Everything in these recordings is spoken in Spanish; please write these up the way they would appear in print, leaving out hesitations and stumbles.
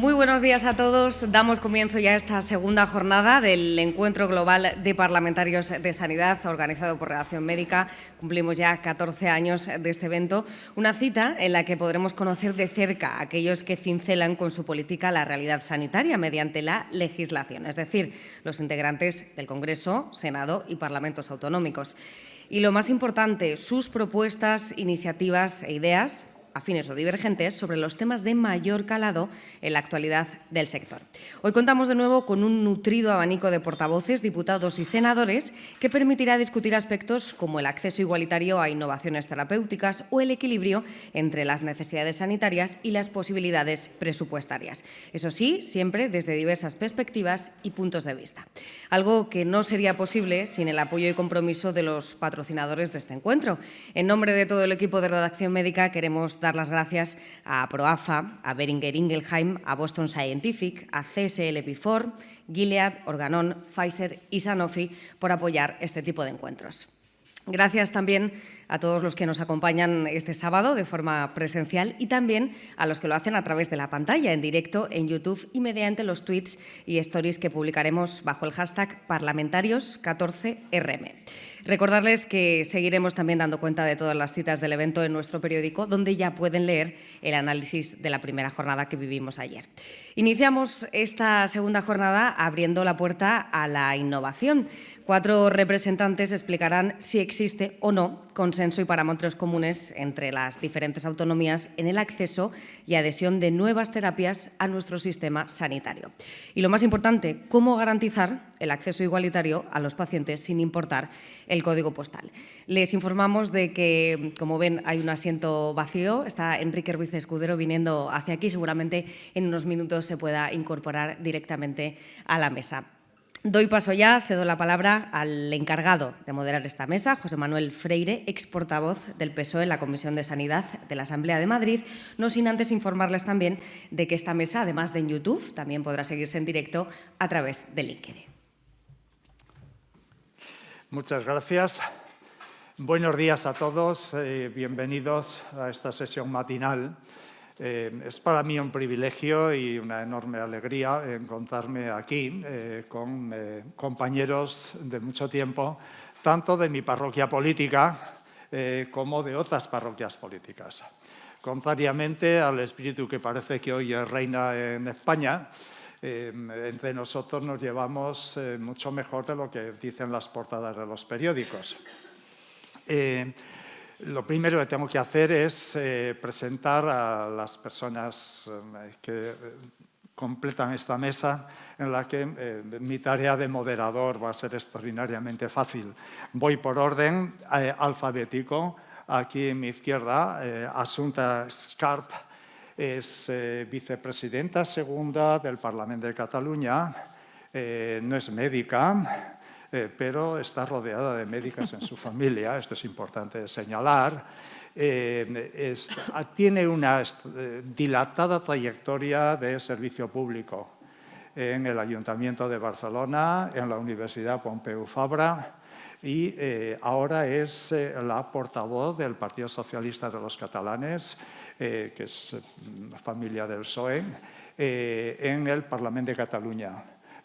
Muy buenos días a todos. Damos comienzo ya a esta segunda jornada del Encuentro Global de Parlamentarios de Sanidad, organizado por Redacción Médica. Cumplimos ya 14 años de este evento, una cita en la que podremos conocer de cerca a aquellos que cincelan con su política la realidad sanitaria mediante la legislación, es decir, los integrantes del Congreso, Senado y Parlamentos autonómicos. Y lo más importante, sus propuestas, iniciativas e ideas afines o divergentes sobre los temas de mayor calado en la actualidad del sector. Hoy contamos de nuevo con un nutrido abanico de portavoces, diputados y senadores que permitirá discutir aspectos como el acceso igualitario a innovaciones terapéuticas o el equilibrio entre las necesidades sanitarias y las posibilidades presupuestarias. Eso sí, siempre desde diversas perspectivas y puntos de vista. Algo que no sería posible sin el apoyo y compromiso de los patrocinadores de este encuentro. En nombre de todo el equipo de Redacción Médica queremos dar las gracias a Proafa, a Boehringer Ingelheim, a Boston Scientific, a CSL Vifor, Gilead, Organon, Pfizer y Sanofi por apoyar este tipo de encuentros. Gracias también a todos los que nos acompañan este sábado de forma presencial y también a los que lo hacen a través de la pantalla, en directo, en YouTube y mediante los tweets y stories que publicaremos bajo el hashtag parlamentarios14rm. Recordarles que seguiremos también dando cuenta de todas las citas del evento en nuestro periódico, donde ya pueden leer el análisis de la primera jornada que vivimos ayer. Iniciamos esta segunda jornada abriendo la puerta a la innovación. 4 representantes explicarán si existe o no consenso y parámetros comunes entre las diferentes autonomías en el acceso y adhesión de nuevas terapias a nuestro sistema sanitario. Y lo más importante, cómo garantizar el acceso igualitario a los pacientes sin importar el código postal. Les informamos de que, como ven, hay un asiento vacío. Está Enrique Ruiz Escudero viniendo hacia aquí. Seguramente en unos minutos se pueda incorporar directamente a la mesa. Doy paso ya, cedo la palabra al encargado de moderar esta mesa, José Manuel Freire, ex portavoz del PSOE en la Comisión de Sanidad de la Asamblea de Madrid, no sin antes informarles también de que esta mesa, además de en YouTube, también podrá seguirse en directo a través de LinkedIn. Muchas gracias. Buenos días a todos. Bienvenidos a esta sesión matinal. Es para mí un privilegio y una enorme alegría encontrarme aquí con compañeros de mucho tiempo, tanto de mi parroquia política como de otras parroquias políticas. Contrariamente al espíritu que parece que hoy reina en España, entre nosotros nos llevamos mucho mejor de lo que dicen las portadas de los periódicos. Lo primero que tengo que hacer es presentar a las personas que completan esta mesa, en la que mi tarea de moderador va a ser extraordinariamente fácil. Voy por orden alfabético. Aquí a mi izquierda, Assumpta Escarp es vicepresidenta segunda del Parlamento de Cataluña. No es médica, pero está rodeada de médicas en su familia, esto es importante señalar. Tiene una dilatada trayectoria de servicio público en el Ayuntamiento de Barcelona, en la Universidad Pompeu Fabra y ahora es la portavoz del Partido Socialista de los Catalanes, que es familia del PSOE, en el Parlamento de Cataluña.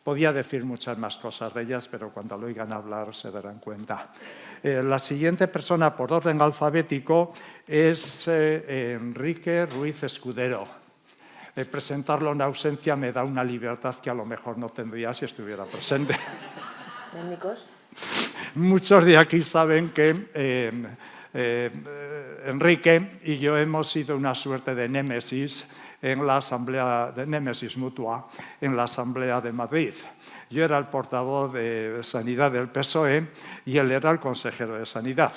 Podía decir muchas más cosas de ellas, pero cuando lo oigan hablar se darán cuenta. La siguiente persona por orden alfabético es Enrique Ruiz Escudero. Presentarlo en ausencia me da una libertad que a lo mejor no tendría si estuviera presente. ¿Técnicos? Muchos de aquí saben que Enrique y yo hemos sido una suerte de némesis en la Asamblea de Némesis Mutua en la Asamblea de Madrid. Yo era el portavoz de Sanidad del PSOE y él era el consejero de Sanidad.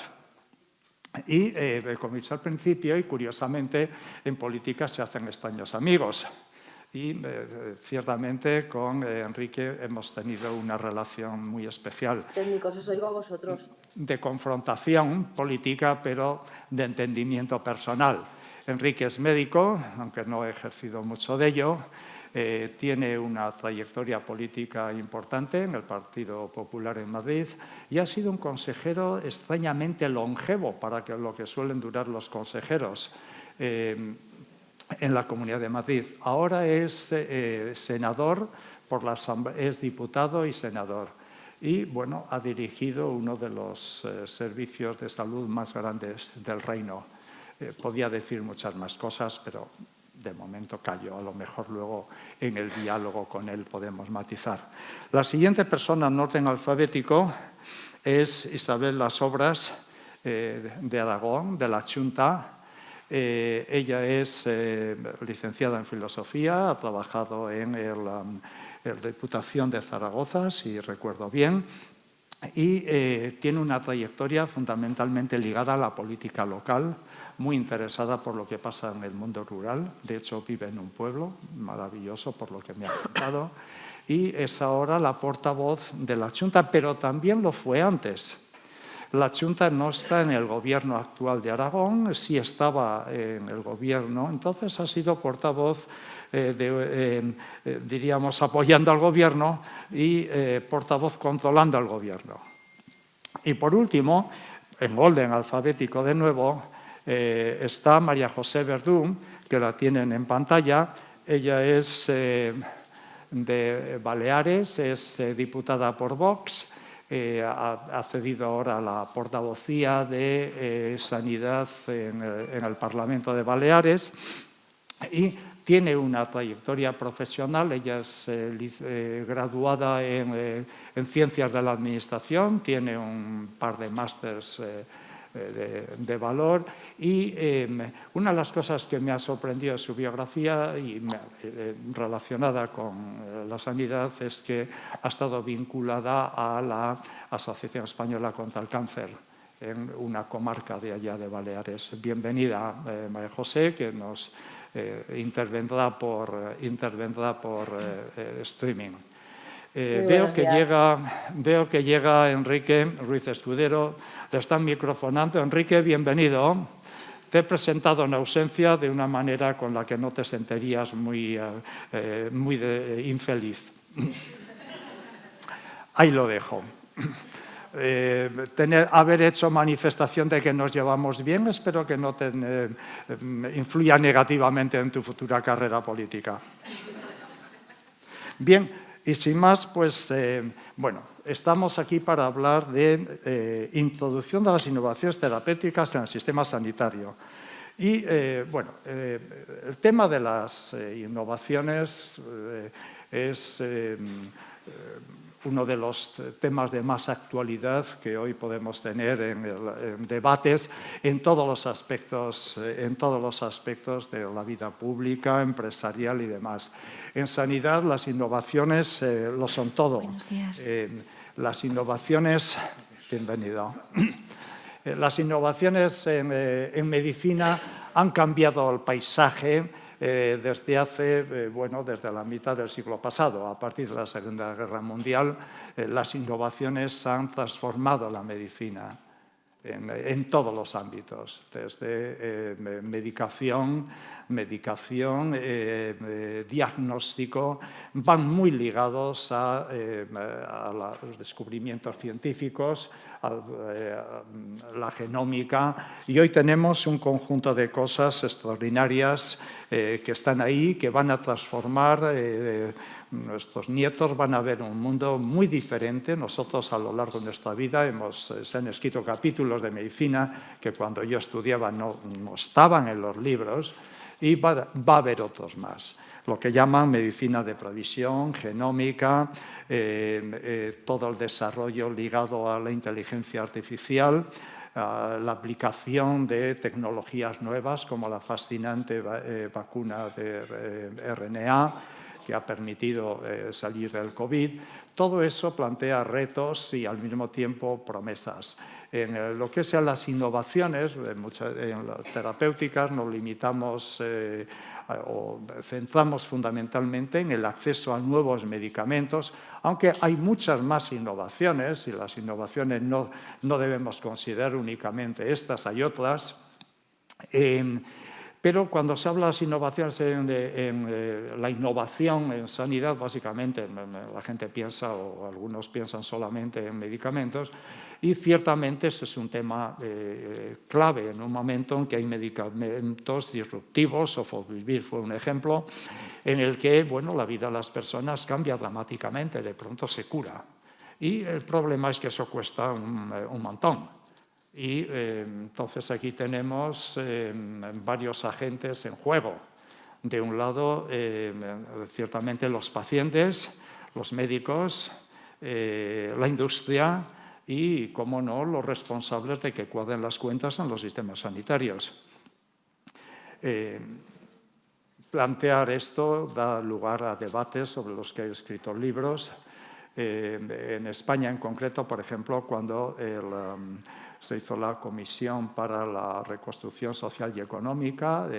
Y como he dicho al principio, y curiosamente, en política se hacen extraños amigos. Y ciertamente con Enrique hemos tenido una relación muy especial. Técnicos, os oigo a vosotros. De confrontación política, pero de entendimiento personal. Enrique es médico, aunque no he ejercido mucho de ello. Tiene una trayectoria política importante en el Partido Popular en Madrid y ha sido un consejero extrañamente longevo para lo que suelen durar los consejeros. en la Comunidad de Madrid. Ahora es senador, es diputado y senador. Y, bueno, ha dirigido uno de los servicios de salud más grandes del reino. Podía decir muchas más cosas, pero de momento callo. A lo mejor luego en el diálogo con él podemos matizar. La siguiente persona en orden alfabético es Isabel Las Obras de Aragón, de la Xunta. Ella es licenciada en Filosofía, ha trabajado en la Diputación de Zaragoza, si recuerdo bien, y tiene una trayectoria fundamentalmente ligada a la política local, muy interesada por lo que pasa en el mundo rural. De hecho, vive en un pueblo maravilloso, por lo que me ha contado, y es ahora la portavoz de la Xunta, pero también lo fue antes. La Xunta no está en el gobierno actual de Aragón, sí estaba en el gobierno, entonces ha sido portavoz, diríamos, apoyando al gobierno y portavoz controlando al gobierno. Y por último, en orden alfabético de nuevo, está María José Verdú, que la tienen en pantalla. Ella es de Baleares, es diputada por Vox. Ha cedido ahora a la portavocía de Sanidad en el Parlamento de Baleares y tiene una trayectoria profesional. Ella es graduada en Ciencias de la Administración, tiene un par de másters de valor y una de las cosas que me ha sorprendido de su biografía y relacionada con la sanidad es que ha estado vinculada a la Asociación Española contra el Cáncer en una comarca de allá de Baleares. Bienvenida, María José, que nos intervendrá por streaming. Veo que llega Enrique Ruiz Escudero, le están microfonando. Enrique, bienvenido. Te he presentado en ausencia de una manera con la que no te sentirías muy infeliz. Ahí lo dejo. Haber hecho manifestación de que nos llevamos bien, espero que no te influya negativamente en tu futura carrera política. Bien. Y sin más, pues, bueno, estamos aquí para hablar de introducción de las innovaciones terapéuticas en el sistema sanitario. Y, bueno, el tema de las innovaciones es uno de los temas de más actualidad que hoy podemos tener en debates en todos los aspectos de la vida pública, empresarial y demás. En sanidad las innovaciones lo son todo. Buenos días. Las innovaciones, bienvenido. Las innovaciones en medicina han cambiado el paisaje desde la mitad del siglo pasado. A partir de la Segunda Guerra Mundial, las innovaciones han transformado la medicina en todos los ámbitos, desde medicación, diagnóstico, van muy ligados a los descubrimientos científicos, a la genómica, y hoy tenemos un conjunto de cosas extraordinarias que están ahí, que van a transformar. Nuestros nietos van a ver un mundo muy diferente. Nosotros a lo largo de nuestra vida se han escrito capítulos de medicina que cuando yo estudiaba no estaban en los libros, y va a haber otros más. Lo que llaman medicina de precisión, genómica, todo el desarrollo ligado a la inteligencia artificial, la aplicación de tecnologías nuevas como la fascinante vacuna de RNA que ha permitido salir del COVID. Todo eso plantea retos y al mismo tiempo promesas. En lo que sean las innovaciones, en las terapéuticas nos limitamos o centramos fundamentalmente en el acceso a nuevos medicamentos, aunque hay muchas más innovaciones y las innovaciones no debemos considerar únicamente estas, hay otras. Pero cuando se habla de las innovaciones la innovación en sanidad, básicamente la gente piensa, o algunos piensan solamente en medicamentos, y ciertamente ese es un tema clave en un momento en que hay medicamentos disruptivos. Sofosbuvir fue un ejemplo en el que la vida de las personas cambia dramáticamente, de pronto se cura. Y el problema es que eso cuesta un montón. Y entonces aquí tenemos varios agentes en juego. De un lado, ciertamente los pacientes, los médicos, la industria y, cómo no, los responsables de que cuadren las cuentas en los sistemas sanitarios. Plantear esto da lugar a debates sobre los que he escrito libros. En España, en concreto, por ejemplo, cuando se hizo la Comisión para la Reconstrucción Social y Económica,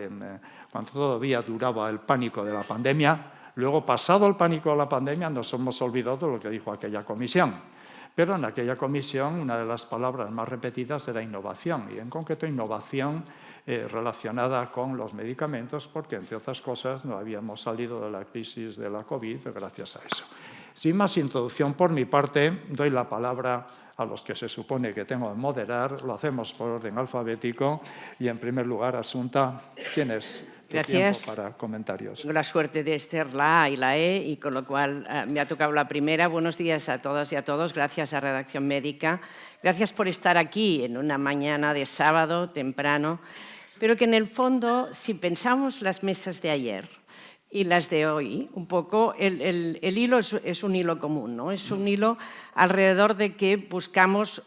cuando todavía duraba el pánico de la pandemia. Luego, pasado el pánico de la pandemia, nos hemos olvidado de lo que dijo aquella comisión. Pero en aquella comisión una de las palabras más repetidas era innovación, y en concreto innovación relacionada con los medicamentos, porque, entre otras cosas, no habíamos salido de la crisis de la COVID gracias a eso. Sin más introducción por mi parte, doy la palabra a los que se supone que tengo que moderar. Lo hacemos por orden alfabético y, en primer lugar, Asunta, tienes tu tiempo para comentarios. Tengo la suerte de ser la A y la E, y con lo cual me ha tocado la primera. Buenos días a todas y a todos. Gracias a Redacción Médica. Gracias por estar aquí en una mañana de sábado temprano, pero que en el fondo, si pensamos las mesas de ayer y las de hoy, un poco, el hilo es un hilo común, ¿no? Es un hilo alrededor de que buscamos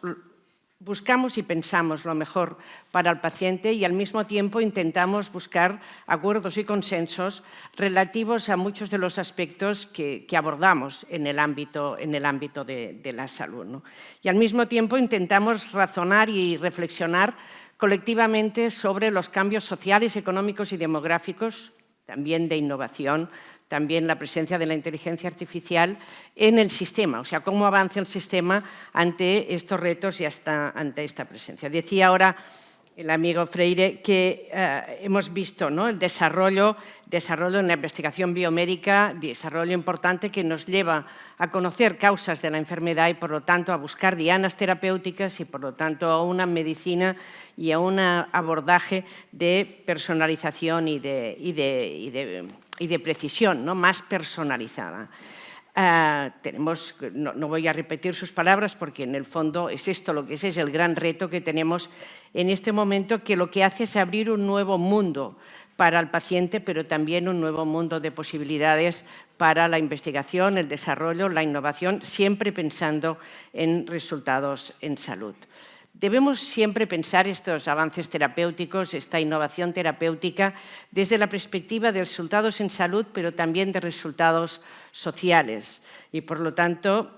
y pensamos lo mejor para el paciente, y al mismo tiempo intentamos buscar acuerdos y consensos relativos a muchos de los aspectos que abordamos en el ámbito de la salud, ¿no? Y al mismo tiempo intentamos razonar y reflexionar colectivamente sobre los cambios sociales, económicos y demográficos, también de innovación, también la presencia de la inteligencia artificial en el sistema, o sea, cómo avanza el sistema ante estos retos y ante esta presencia. Decía ahora el amigo Freire que hemos visto, ¿no?, el desarrollo en la investigación biomédica, desarrollo importante que nos lleva a conocer causas de la enfermedad y, por lo tanto, a buscar dianas terapéuticas y, por lo tanto, a una medicina y a un abordaje de personalización y de precisión, ¿no?, más personalizada. No voy a repetir sus palabras, porque en el fondo es esto lo que es el gran reto que tenemos en este momento, que lo que hace es abrir un nuevo mundo para el paciente, pero también un nuevo mundo de posibilidades para la investigación, el desarrollo, la innovación, siempre pensando en resultados en salud. Debemos siempre pensar estos avances terapéuticos, esta innovación terapéutica, desde la perspectiva de resultados en salud, pero también de resultados sociales. Y, por lo tanto,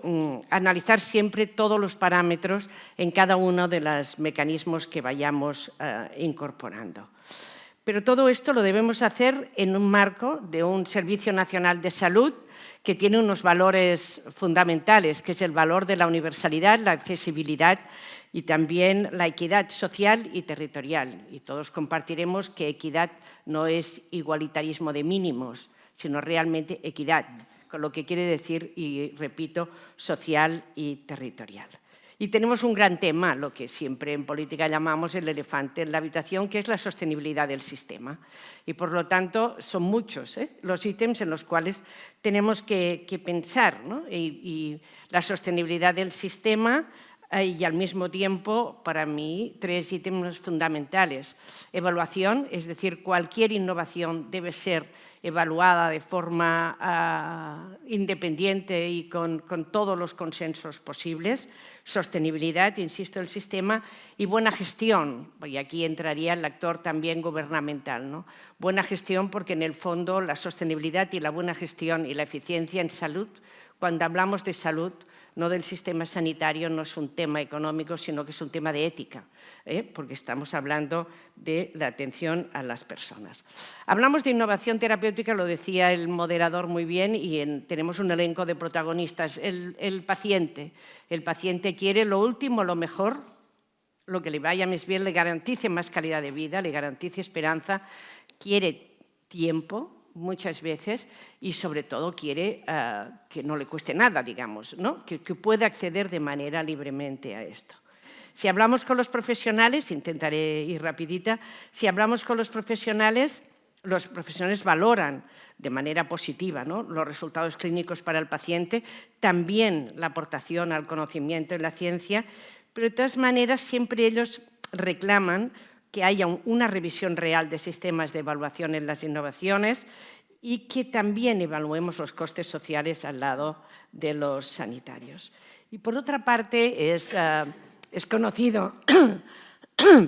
analizar siempre todos los parámetros en cada uno de los mecanismos que vayamos incorporando. Pero todo esto lo debemos hacer en un marco de un Servicio Nacional de Salud que tiene unos valores fundamentales, que es el valor de la universalidad, la accesibilidad y también la equidad social y territorial. Y todos compartiremos que equidad no es igualitarismo de mínimos, sino realmente equidad, con lo que quiere decir, y repito, social y territorial. Y tenemos un gran tema, lo que siempre en política llamamos el elefante en la habitación, que es la sostenibilidad del sistema. Y, por lo tanto, son muchos los ítems en los cuales tenemos que pensar, ¿no? Y la sostenibilidad del sistema, y al mismo tiempo, para mí, 3 ítems fundamentales. Evaluación, es decir, cualquier innovación debe ser evaluada de forma independiente y con todos los consensos posibles. Sostenibilidad, insisto, del sistema, y buena gestión, y aquí entraría el actor también gubernamental, ¿no? Buena gestión, porque en el fondo la sostenibilidad y la buena gestión y la eficiencia en salud, cuando hablamos de salud, no del sistema sanitario, no es un tema económico, sino que es un tema de ética, porque estamos hablando de la atención a las personas. Hablamos de innovación terapéutica, lo decía el moderador muy bien, y tenemos un elenco de protagonistas. El paciente quiere lo último, lo mejor, lo que le vaya más bien, le garantice más calidad de vida, le garantice esperanza, quiere tiempo, muchas veces, y sobre todo quiere que no le cueste nada, digamos, ¿no? que pueda acceder de manera libremente a esto. Si hablamos con los profesionales, intentaré ir rapidita, si hablamos con los profesionales valoran de manera positiva, ¿no?, los resultados clínicos para el paciente, también la aportación al conocimiento en la ciencia, pero de todas maneras siempre ellos reclaman que haya una revisión real de sistemas de evaluación en las innovaciones y que también evaluemos los costes sociales al lado de los sanitarios. Y por otra parte, es conocido,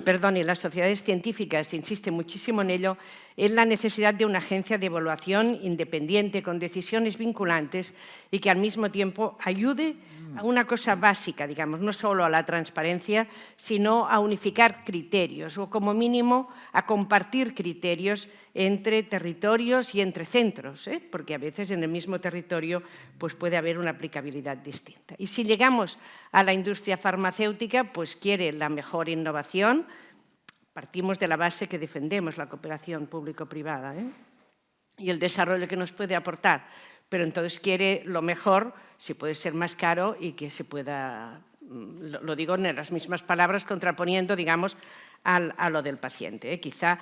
perdón, y las sociedades científicas insisten muchísimo en ello, es la necesidad de una agencia de evaluación independiente con decisiones vinculantes y que al mismo tiempo ayude a una cosa básica, digamos, no solo a la transparencia, sino a unificar criterios o como mínimo a compartir criterios entre territorios y entre centros, porque a veces en el mismo territorio pues puede haber una aplicabilidad distinta. Y si llegamos a la industria farmacéutica, pues quiere la mejor innovación. Partimos de la base que defendemos la cooperación público-privada y el desarrollo que nos puede aportar, pero entonces quiere lo mejor, si puede ser más caro y que se pueda, lo digo en las mismas palabras, contraponiendo, digamos, a lo del paciente. Quizá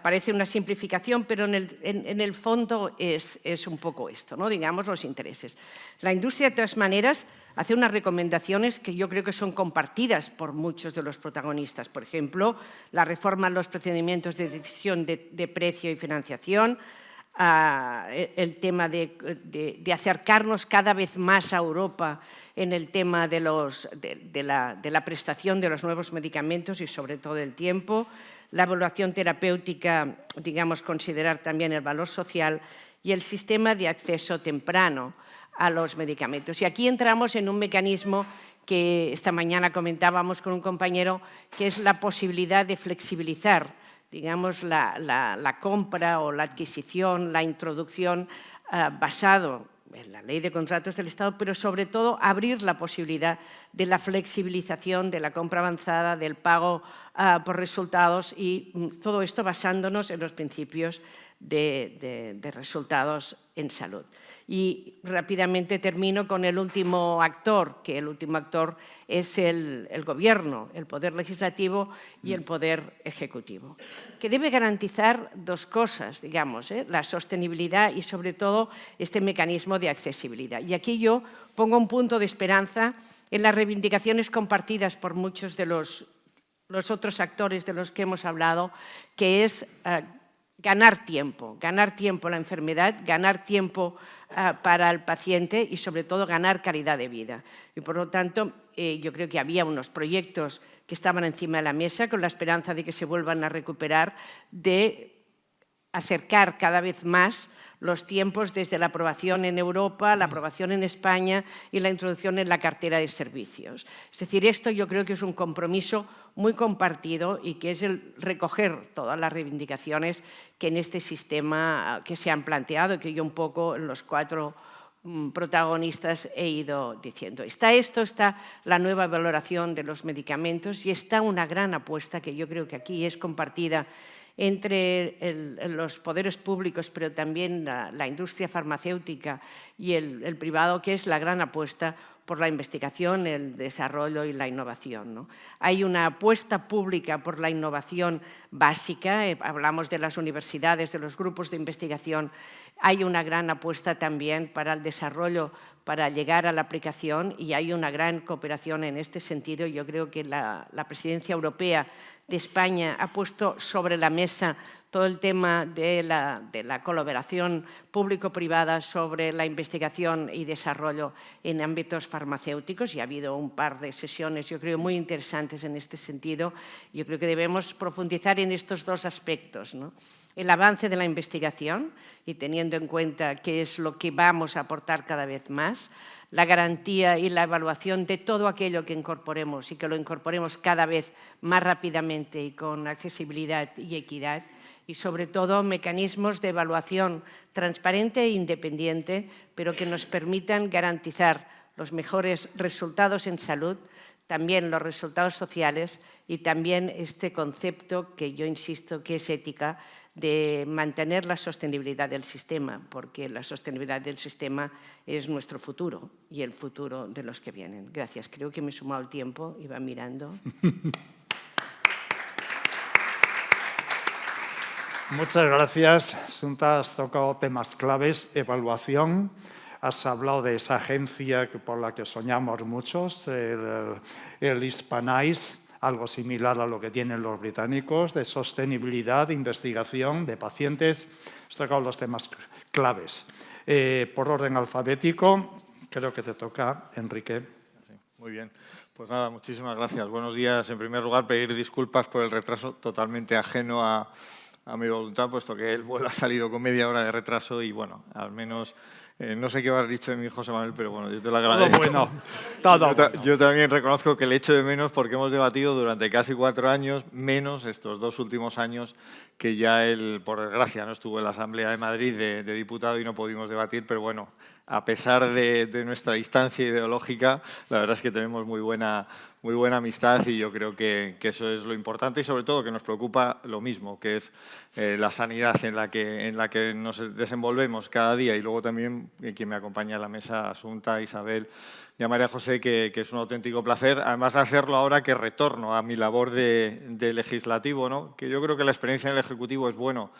parece una simplificación, pero en el fondo es un poco esto, ¿no?, digamos, los intereses. La industria, de todas maneras, hace unas recomendaciones que yo creo que son compartidas por muchos de los protagonistas. Por ejemplo, la reforma en los procedimientos de decisión de precio y financiación, el tema de acercarnos cada vez más a Europa en el tema de la prestación de los nuevos medicamentos y sobre todo el tiempo, la evaluación terapéutica, digamos, considerar también el valor social y el sistema de acceso temprano a los medicamentos. Y aquí entramos en un mecanismo que esta mañana comentábamos con un compañero, que es la posibilidad de flexibilizar, digamos, la compra o la adquisición, la introducción basado en la Ley de Contratos del Estado, pero sobre todo abrir la posibilidad de la flexibilización de la compra avanzada, del pago por resultados y todo esto basándonos en los principios de resultados en salud. Y rápidamente termino con el último actor, que el último actor es el Gobierno, el Poder Legislativo y el Poder Ejecutivo, que debe garantizar dos cosas, digamos, la sostenibilidad y, sobre todo, este mecanismo de accesibilidad. Y aquí yo pongo un punto de esperanza en las reivindicaciones compartidas por muchos de los otros actores de los que hemos hablado, que es ganar tiempo la enfermedad, ganar tiempo para el paciente y, sobre todo, ganar calidad de vida. Y, por lo tanto, yo creo que había unos proyectos que estaban encima de la mesa con la esperanza de que se vuelvan a recuperar, de acercar cada vez más los tiempos desde la aprobación en Europa, la aprobación en España y la introducción en la cartera de servicios. Es decir, esto yo creo que es un compromiso muy compartido y que es el recoger todas las reivindicaciones que en este sistema que se han planteado y que yo un poco en los cuatro protagonistas he ido diciendo. Está la nueva valoración de los medicamentos y está una gran apuesta que yo creo que aquí es compartida entre los poderes públicos, pero también la industria farmacéutica y el privado, que es la gran apuesta por la investigación, el desarrollo y la innovación, ¿no? Hay una apuesta pública por la innovación básica, hablamos de las universidades, de los grupos de investigación, hay una gran apuesta también para el desarrollo, para llegar a la aplicación, y hay una gran cooperación en este sentido. Yo creo que la presidencia europea de España ha puesto sobre la mesa todo el tema de la colaboración público-privada sobre la investigación y desarrollo en ámbitos farmacéuticos, y ha habido un par de sesiones, yo creo, muy interesantes en este sentido. Yo creo que debemos profundizar en estos dos aspectos, ¿no? El avance de la investigación, y teniendo en cuenta qué es lo que vamos a aportar cada vez más, la garantía y la evaluación de todo aquello que incorporemos y que lo incorporemos cada vez más rápidamente y con accesibilidad y equidad, y sobre todo mecanismos de evaluación transparente e independiente, pero que nos permitan garantizar los mejores resultados en salud, también los resultados sociales y también este concepto que yo insisto que es ética, de mantener la sostenibilidad del sistema, porque la sostenibilidad del sistema es nuestro futuro y el futuro de los que vienen. Gracias. Creo que me he sumado el tiempo, iba mirando. Muchas gracias, Assunta. Has tocado temas claves, evaluación. Has hablado de esa agencia por la que soñamos muchos, el Hispanize, algo similar a lo que tienen los británicos, de sostenibilidad, de investigación, de pacientes. Has tocado los temas claves. Por orden alfabético, creo que te toca, Enrique. Sí, muy bien. Pues nada, muchísimas gracias. Buenos días. En primer lugar, pedir disculpas por el retraso totalmente ajeno a mi voluntad, puesto que el vuelo ha salido con media hora de retraso y, bueno, al menos, no sé qué has dicho de mi José Manuel, pero bueno, yo te lo agradezco. Todo bueno. Yo también reconozco que le echo de menos porque hemos debatido durante casi 4 años, menos estos 2 últimos años, que ya él, por desgracia, no estuvo en la Asamblea de Madrid de diputado y no pudimos debatir, pero bueno, a pesar de nuestra distancia ideológica, la verdad es que tenemos muy buena amistad y yo creo que eso es lo importante y sobre todo que nos preocupa lo mismo, que es la sanidad en la que nos desenvolvemos cada día y luego también quien me acompaña a la mesa, Assunta, Isabel y a María José, que es un auténtico placer, además de hacerlo ahora que retorno a mi labor de legislativo, ¿no? Que yo creo que la experiencia en el Ejecutivo es bueno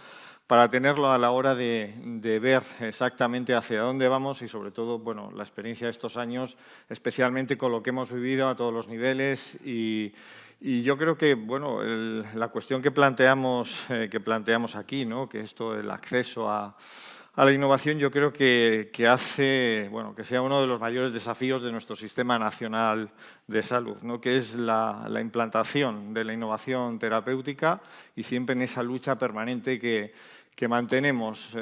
para tenerlo a la hora de ver exactamente hacia dónde vamos y, sobre todo, bueno, la experiencia de estos años, especialmente con lo que hemos vivido a todos los niveles y yo creo que, bueno, la cuestión que planteamos aquí, ¿no? Que esto, el acceso a la innovación, yo creo que hace, bueno, que sea uno de los mayores desafíos de nuestro Sistema Nacional de Salud, ¿no? Que es la implantación de la innovación terapéutica y siempre en esa lucha permanente que mantenemos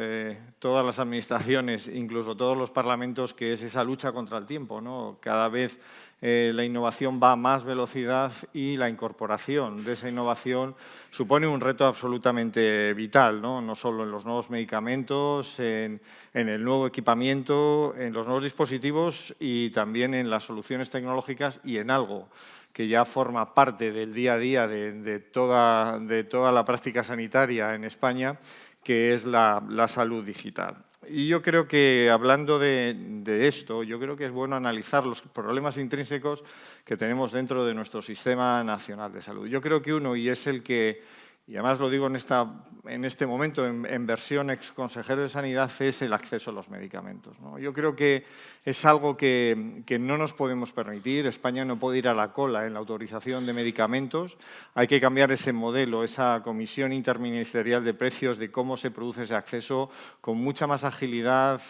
todas las administraciones, incluso todos los parlamentos, que es esa lucha contra el tiempo, ¿no? Cada vez la innovación va a más velocidad y la incorporación de esa innovación supone un reto absolutamente vital, no solo en los nuevos medicamentos, en el nuevo equipamiento, en los nuevos dispositivos y también en las soluciones tecnológicas y en algo que ya forma parte del día a día de toda la práctica sanitaria en España, que es la salud digital. Y yo creo que, hablando de esto, yo creo que es bueno analizar los problemas intrínsecos que tenemos dentro de nuestro Sistema Nacional de Salud. Yo creo que uno, y es el que, y además lo digo en este momento en versión exconsejero de Sanidad, es el acceso a los medicamentos, ¿no? Yo creo que es algo que no nos podemos permitir. España no puede ir a la cola en la autorización de medicamentos. Hay que cambiar ese modelo, esa comisión interministerial de precios, de cómo se produce ese acceso con mucha más agilidad,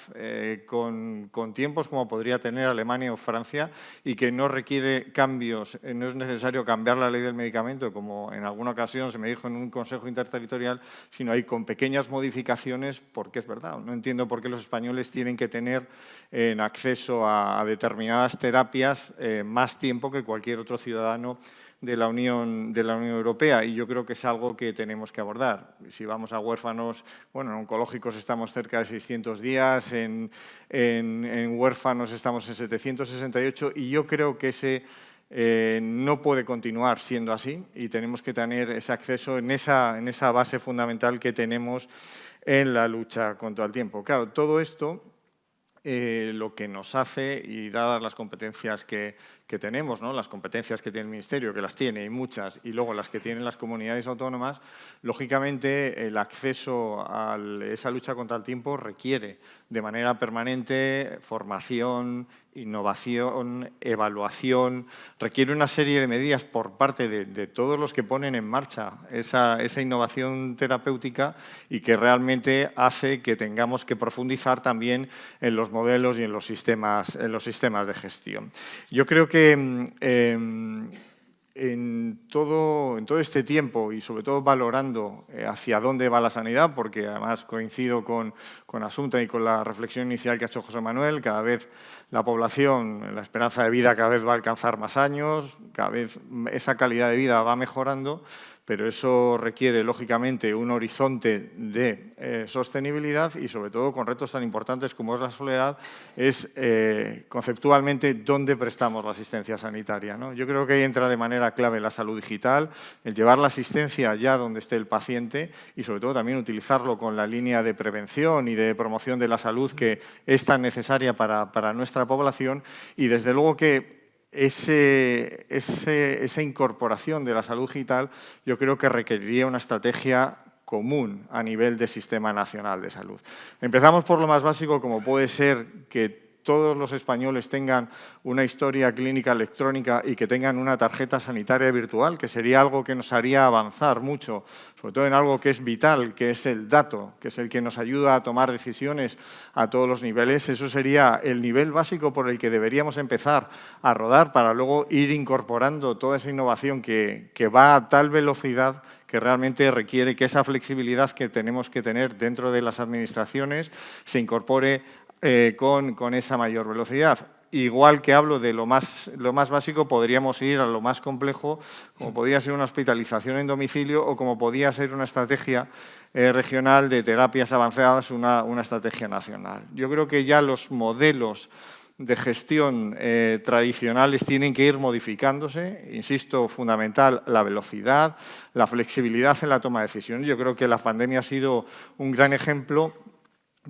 con tiempos como podría tener Alemania o Francia y que no requiere cambios. No es necesario cambiar la ley del medicamento, como en alguna ocasión se me dijo en un consejo interterritorial, sino hay con pequeñas modificaciones, porque es verdad. No entiendo por qué los españoles tienen que tener en acceso a determinadas terapias más tiempo que cualquier otro ciudadano de la Unión Europea, y yo creo que es algo que tenemos que abordar. Si vamos a huérfanos, bueno, en oncológicos estamos cerca de 600 días, en huérfanos estamos en 768, y yo creo que ese no puede continuar siendo así y tenemos que tener ese acceso en esa base fundamental que tenemos en la lucha contra el tiempo. Claro, todo esto lo que nos hace, y dadas las competencias que tenemos, ¿no? Las competencias que tiene el Ministerio, que las tiene y muchas, y luego las que tienen las comunidades autónomas, lógicamente el acceso a esa lucha contra el tiempo requiere de manera permanente formación, innovación, evaluación, requiere una serie de medidas por parte de todos los que ponen en marcha esa innovación terapéutica y que realmente hace que tengamos que profundizar también en los modelos y en los sistemas de gestión. Yo creo que en todo este tiempo y sobre todo valorando hacia dónde va la sanidad, porque además coincido con Assunta y con la reflexión inicial que ha hecho José Manuel, cada vez la población, la esperanza de vida cada vez va a alcanzar más años, cada vez esa calidad de vida va mejorando, pero eso requiere, lógicamente, un horizonte de sostenibilidad y, sobre todo, con retos tan importantes como es la soledad, es conceptualmente dónde prestamos la asistencia sanitaria, ¿no? Yo creo que ahí entra de manera clave la salud digital, el llevar la asistencia allá donde esté el paciente y, sobre todo, también utilizarlo con la línea de prevención y de promoción de la salud que es tan necesaria para nuestra población y, desde luego, que esa incorporación de la salud digital yo creo que requeriría una estrategia común a nivel del Sistema Nacional de Salud. Empezamos por lo más básico, como puede ser que todos los españoles tengan una historia clínica electrónica y que tengan una tarjeta sanitaria virtual, que sería algo que nos haría avanzar mucho, sobre todo en algo que es vital, que es el dato, que es el que nos ayuda a tomar decisiones a todos los niveles. Eso sería el nivel básico por el que deberíamos empezar a rodar para luego ir incorporando toda esa innovación que va a tal velocidad que realmente requiere que esa flexibilidad que tenemos que tener dentro de las administraciones se incorpore con esa mayor velocidad. Igual que hablo de lo más básico, podríamos ir a lo más complejo, como podría ser una hospitalización en domicilio o como podría ser una estrategia regional de terapias avanzadas, una estrategia nacional. Yo creo que ya los modelos de gestión tradicionales tienen que ir modificándose. Insisto, fundamental la velocidad, la flexibilidad en la toma de decisiones. Yo creo que la pandemia ha sido un gran ejemplo,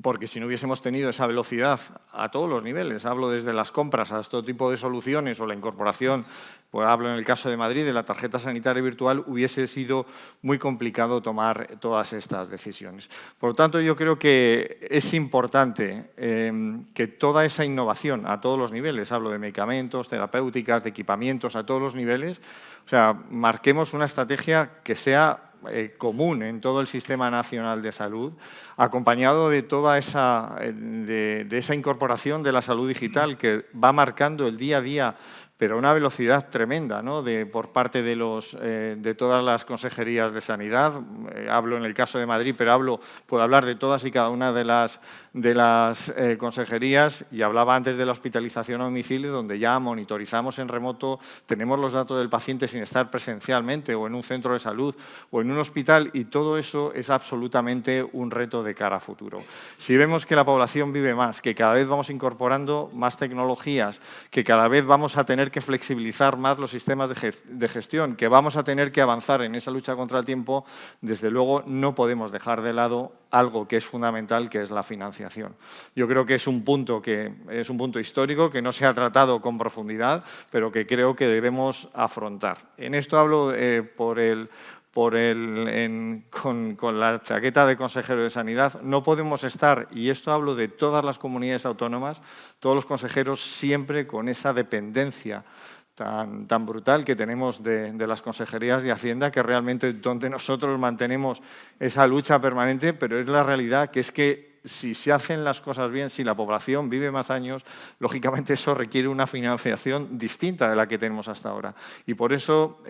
porque si no hubiésemos tenido esa velocidad a todos los niveles, hablo desde las compras a todo tipo de soluciones o la incorporación, pues hablo en el caso de Madrid, de la tarjeta sanitaria virtual, hubiese sido muy complicado tomar todas estas decisiones. Por lo tanto, yo creo que es importante que toda esa innovación a todos los niveles, hablo de medicamentos, terapéuticas, de equipamientos a todos los niveles, o sea, marquemos una estrategia que sea común en todo el Sistema Nacional de Salud, acompañado de toda esa incorporación de la salud digital que va marcando el día a día, pero a una velocidad tremenda, ¿no? Por parte de todas las consejerías de sanidad. Hablo en el caso de Madrid, pero puedo hablar de todas y cada una de las consejerías, y hablaba antes de la hospitalización a domicilio, donde ya monitorizamos en remoto, tenemos los datos del paciente sin estar presencialmente o en un centro de salud o en un hospital, y todo eso es absolutamente un reto de cara a futuro. Si vemos que la población vive más, que cada vez vamos incorporando más tecnologías, que cada vez vamos a tener que flexibilizar más los sistemas de gestión, que vamos a tener que avanzar en esa lucha contra el tiempo, desde luego no podemos dejar de lado algo que es fundamental, que es la financiación. Yo creo que es un punto histórico que no se ha tratado con profundidad, pero que creo que debemos afrontar. En esto hablo con la chaqueta de consejero de Sanidad. No podemos estar, y esto hablo de todas las comunidades autónomas, todos los consejeros siempre con esa dependencia tan brutal que tenemos de las consejerías de Hacienda, que realmente donde nosotros mantenemos esa lucha permanente, pero es la realidad, que es que si se hacen las cosas bien, si la población vive más años, lógicamente eso requiere una financiación distinta de la que tenemos hasta ahora. Y por eso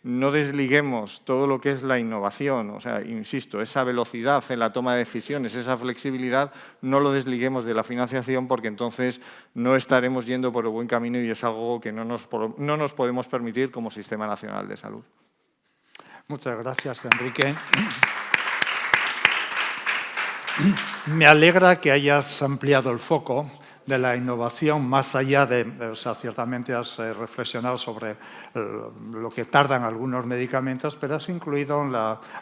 no desliguemos todo lo que es la innovación, o sea, insisto, esa velocidad en la toma de decisiones, esa flexibilidad, no lo desliguemos de la financiación, porque entonces no estaremos yendo por el buen camino y es algo que no nos podemos permitir como Sistema Nacional de Salud. Muchas gracias, Enrique. Me alegra que hayas ampliado el foco de la innovación más allá o sea, ciertamente has reflexionado sobre lo que tardan algunos medicamentos, pero has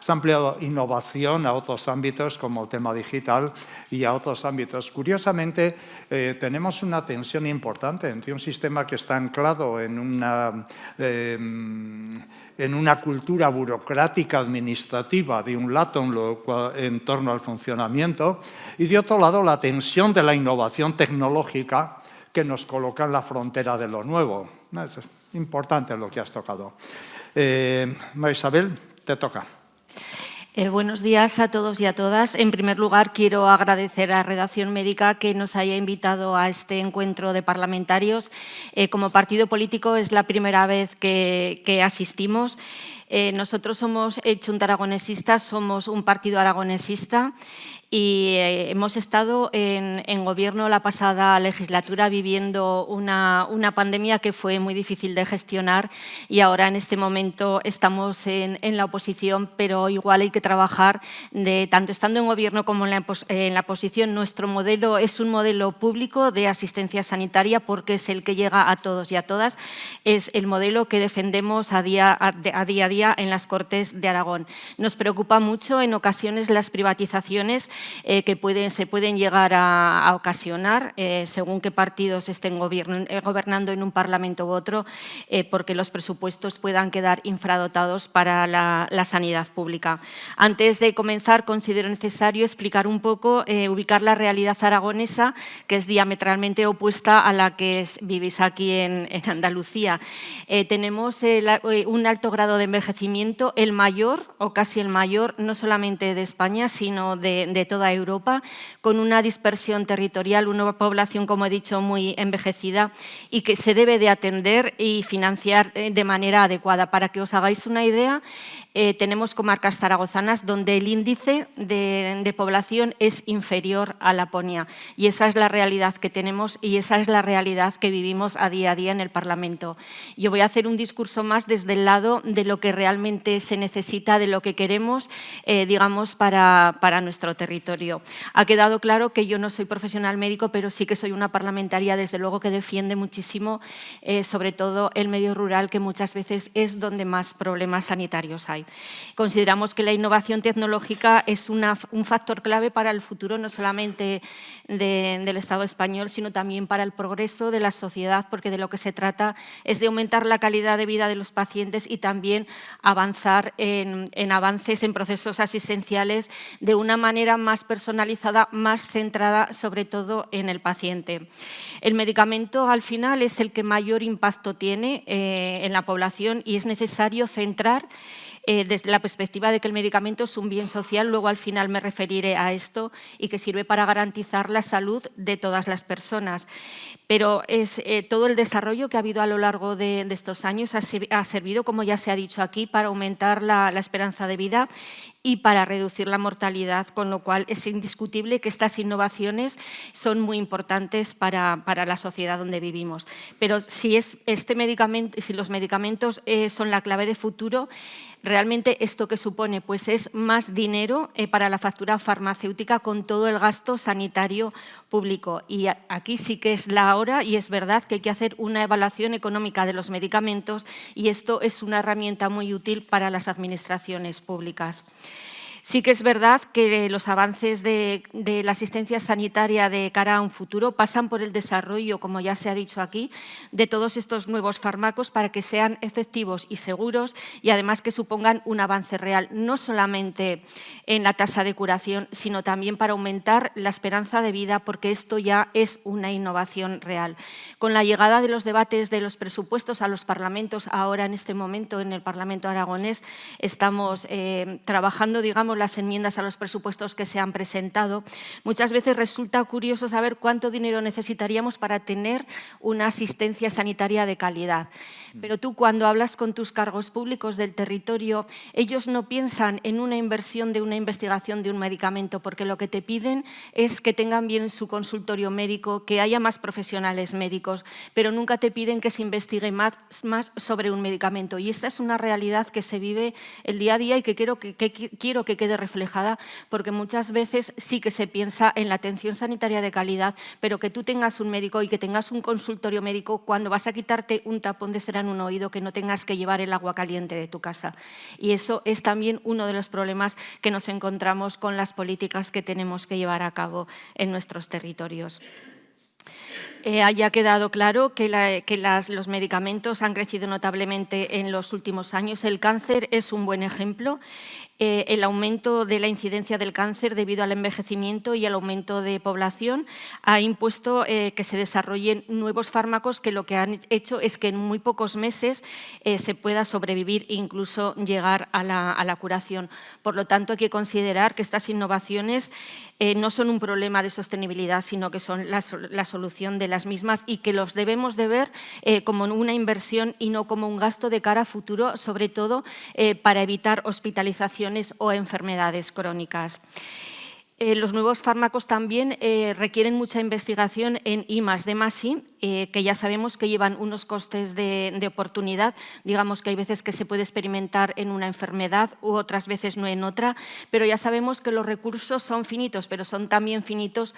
ampliado innovación a otros ámbitos como el tema digital y a otros ámbitos. Curiosamente, tenemos una tensión importante entre un sistema que está anclado en una cultura burocrática administrativa, de un lado, en torno al funcionamiento, y de otro lado la tensión de la innovación tecnológica que nos coloca en la frontera de lo nuevo. Es importante lo que has tocado. María Isabel, te toca. Buenos días a todos y a todas. En primer lugar, quiero agradecer a Redacción Médica que nos haya invitado a este encuentro de parlamentarios. Como partido político es la primera vez que asistimos. Nosotros somos Junta Aragonesista, somos un partido aragonesista y hemos estado en gobierno la pasada legislatura viviendo una pandemia que fue muy difícil de gestionar y ahora en este momento estamos en la oposición, pero igual hay que trabajar tanto estando en gobierno como en la oposición. Nuestro modelo es un modelo público de asistencia sanitaria porque es el que llega a todos y a todas. Es el modelo que defendemos a día a día en las Cortes de Aragón. Nos preocupa mucho en ocasiones las privatizaciones que se pueden llegar a ocasionar según qué partidos estén gobernando en un parlamento u otro, porque los presupuestos puedan quedar infradotados para la sanidad pública. Antes de comenzar, considero necesario explicar un poco, ubicar la realidad aragonesa, que es diametralmente opuesta a la que vivís aquí en Andalucía. Tenemos un alto grado de envejecimiento, el mayor o casi el mayor, no solamente de España, sino de toda Europa, con una dispersión territorial, una población, como he dicho, muy envejecida y que se debe de atender y financiar de manera adecuada. Para que os hagáis una idea, tenemos comarcas zaragozanas donde el índice de población es inferior a Laponia y esa es la realidad que tenemos y esa es la realidad que vivimos a día en el Parlamento. Yo voy a hacer un discurso más desde el lado de lo que realmente se necesita, de lo que queremos, digamos, para nuestro territorio. Ha quedado claro que yo no soy profesional médico, pero sí que soy una parlamentaria, desde luego, que defiende muchísimo, sobre todo el medio rural, que muchas veces es donde más problemas sanitarios hay. Consideramos que la innovación tecnológica es un factor clave para el futuro, no solamente del Estado español, sino también para el progreso de la sociedad, porque de lo que se trata es de aumentar la calidad de vida de los pacientes y también avanzar en avances en procesos asistenciales de una manera más personalizada, más centrada sobre todo en el paciente. El medicamento al final es el que mayor impacto tiene en la población y es necesario centrar desde la perspectiva de que el medicamento es un bien social, luego al final me referiré a esto, y que sirve para garantizar la salud de todas las personas. Pero todo el desarrollo que ha habido a lo largo de estos años ha servido, como ya se ha dicho aquí, para aumentar la esperanza de vida y para reducir la mortalidad, con lo cual es indiscutible que estas innovaciones son muy importantes para la sociedad donde vivimos. Pero si los medicamentos son la clave de futuro, realmente esto que supone pues es más dinero para la factura farmacéutica con todo el gasto sanitario público. Y aquí sí que es la hora y es verdad que hay que hacer una evaluación económica de los medicamentos y esto es una herramienta muy útil para las administraciones públicas. Sí que es verdad que los avances de la asistencia sanitaria de cara a un futuro pasan por el desarrollo, como ya se ha dicho aquí, de todos estos nuevos fármacos para que sean efectivos y seguros y además que supongan un avance real, no solamente en la tasa de curación, sino también para aumentar la esperanza de vida, porque esto ya es una innovación real. Con la llegada de los debates de los presupuestos a los parlamentos, ahora en este momento en el Parlamento aragonés estamos trabajando, digamos, las enmiendas a los presupuestos que se han presentado. Muchas veces resulta curioso saber cuánto dinero necesitaríamos para tener una asistencia sanitaria de calidad. Pero tú, cuando hablas con tus cargos públicos del territorio, ellos no piensan en una inversión de una investigación de un medicamento, porque lo que te piden es que tengan bien su consultorio médico, que haya más profesionales médicos, pero nunca te piden que se investigue más sobre un medicamento. Y esta es una realidad que se vive el día a día y que quiero que quede reflejada, porque muchas veces sí que se piensa en la atención sanitaria de calidad, pero que tú tengas un médico y que tengas un consultorio médico cuando vas a quitarte un tapón de cera en un oído, que no tengas que llevar el agua caliente de tu casa. Y eso es también uno de los problemas que nos encontramos con las políticas que tenemos que llevar a cabo en nuestros territorios. haya quedado claro que los medicamentos han crecido notablemente en los últimos años. El cáncer es un buen ejemplo. El aumento de la incidencia del cáncer debido al envejecimiento y al aumento de población ha impuesto que se desarrollen nuevos fármacos que lo que han hecho es que en muy pocos meses se pueda sobrevivir e incluso llegar a la curación. Por lo tanto, hay que considerar que estas innovaciones no son un problema de sostenibilidad, sino que son la solución de las mismas y que los debemos de ver como una inversión y no como un gasto de cara a futuro, sobre todo para evitar hospitalizaciones o enfermedades crónicas. Los nuevos fármacos también requieren mucha investigación en I+D+I, que ya sabemos que llevan unos costes de oportunidad. Digamos que hay veces que se puede experimentar en una enfermedad u otras veces no en otra, pero ya sabemos que los recursos son finitos, pero son también finitos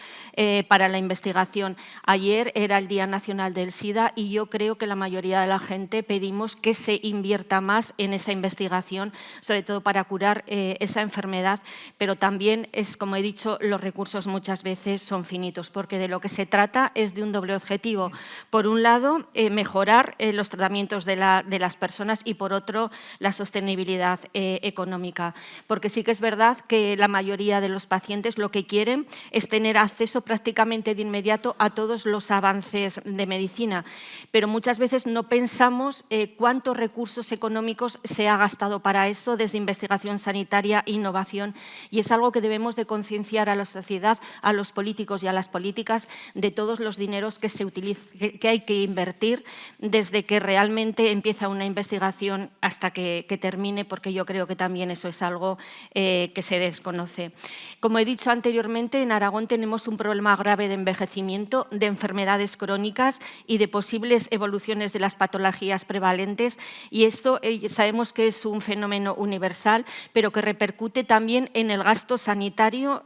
para la investigación. Ayer era el Día Nacional del SIDA y yo creo que la mayoría de la gente pedimos que se invierta más en esa investigación, sobre todo para curar esa enfermedad, pero también es, como he dicho, los recursos muchas veces son finitos, porque de lo que se trata es de un doble objetivo. Por un lado, mejorar los tratamientos de las personas y, por otro, la sostenibilidad económica. Porque sí que es verdad que la mayoría de los pacientes lo que quieren es tener acceso prácticamente de inmediato a todos los avances de medicina, pero muchas veces no pensamos cuántos recursos económicos se ha gastado para eso desde investigación sanitaria e innovación, y es algo que debemos de concienciar a la sociedad, a los políticos y a las políticas de todos los dineros que hay que invertir desde que realmente empieza una investigación hasta que termine, porque yo creo que también eso es algo que se desconoce. Como he dicho anteriormente, en Aragón tenemos un problema grave de envejecimiento, de enfermedades crónicas y de posibles evoluciones de las patologías prevalentes, y esto sabemos que es un fenómeno universal, pero que repercute también en el gasto sanitario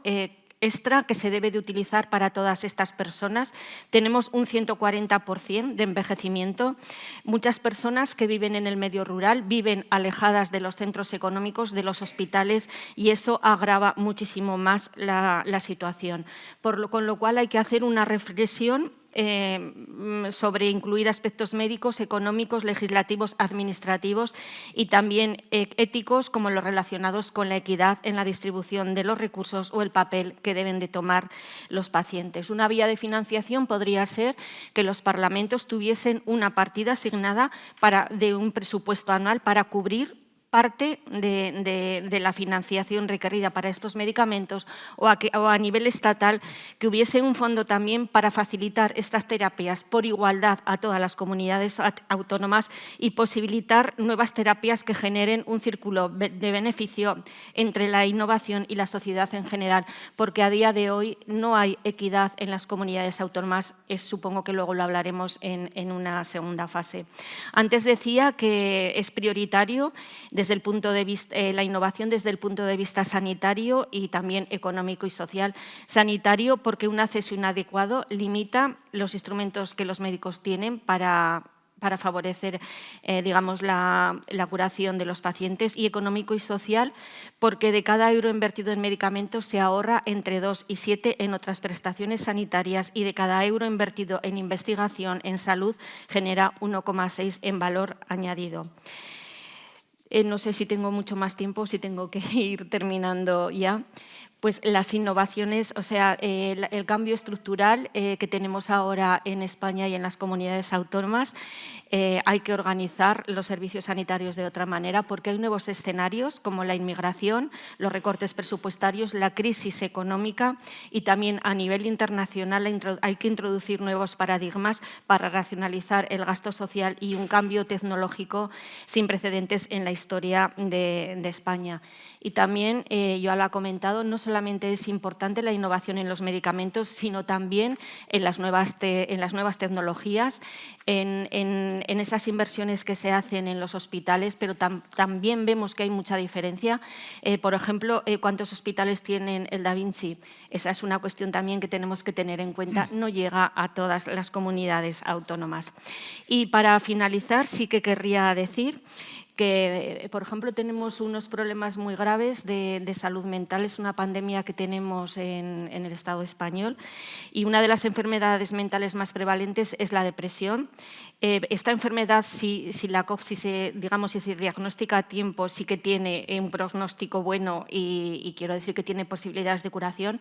extra que se debe de utilizar para todas estas personas. Tenemos un 140% de envejecimiento. Muchas personas que viven en el medio rural viven alejadas de los centros económicos, de los hospitales, y eso agrava muchísimo más la situación. Con lo cual hay que hacer una reflexión sobre incluir aspectos médicos, económicos, legislativos, administrativos y también éticos, como los relacionados con la equidad en la distribución de los recursos o el papel que deben de tomar los pacientes. Una vía de financiación podría ser que los parlamentos tuviesen una partida asignada de un presupuesto anual para cubrir parte de la financiación requerida para estos medicamentos, o a nivel estatal que hubiese un fondo también para facilitar estas terapias por igualdad a todas las comunidades autónomas y posibilitar nuevas terapias que generen un círculo de beneficio entre la innovación y la sociedad en general, porque a día de hoy no hay equidad en las comunidades autónomas. Supongo que luego lo hablaremos en una segunda fase. Antes decía que es prioritario desde el punto de vista, la innovación desde el punto de vista sanitario y también económico y social. Sanitario porque un acceso inadecuado limita los instrumentos que los médicos tienen para favorecer digamos, la curación de los pacientes, y económico y social porque de cada euro invertido en medicamentos se ahorra entre 2 y 7 en otras prestaciones sanitarias, y de cada euro invertido en investigación en salud genera 1,6 en valor añadido. No sé si tengo mucho más tiempo, si tengo que ir terminando ya. Pues las innovaciones, o sea, el cambio estructural que tenemos ahora en España y en las comunidades autónomas, hay que organizar los servicios sanitarios de otra manera, porque hay nuevos escenarios como la inmigración, los recortes presupuestarios, la crisis económica, y también a nivel internacional hay que introducir nuevos paradigmas para racionalizar el gasto social y un cambio tecnológico sin precedentes en la historia de España. Y también, yo lo he comentado, no solamente es importante la innovación en los medicamentos, sino también en las nuevas tecnologías, en esas inversiones que se hacen en los hospitales, pero también vemos que hay mucha diferencia. Por ejemplo, ¿cuántos hospitales tienen el Da Vinci? Esa es una cuestión también que tenemos que tener en cuenta. No llega a todas las comunidades autónomas. Y para finalizar, sí que querría decir que, por ejemplo, tenemos unos problemas muy graves de salud mental. Es una pandemia que tenemos en el Estado español y una de las enfermedades mentales más prevalentes es la depresión. Esta enfermedad, si se diagnostica a tiempo, sí que tiene un pronóstico bueno y quiero decir que tiene posibilidades de curación,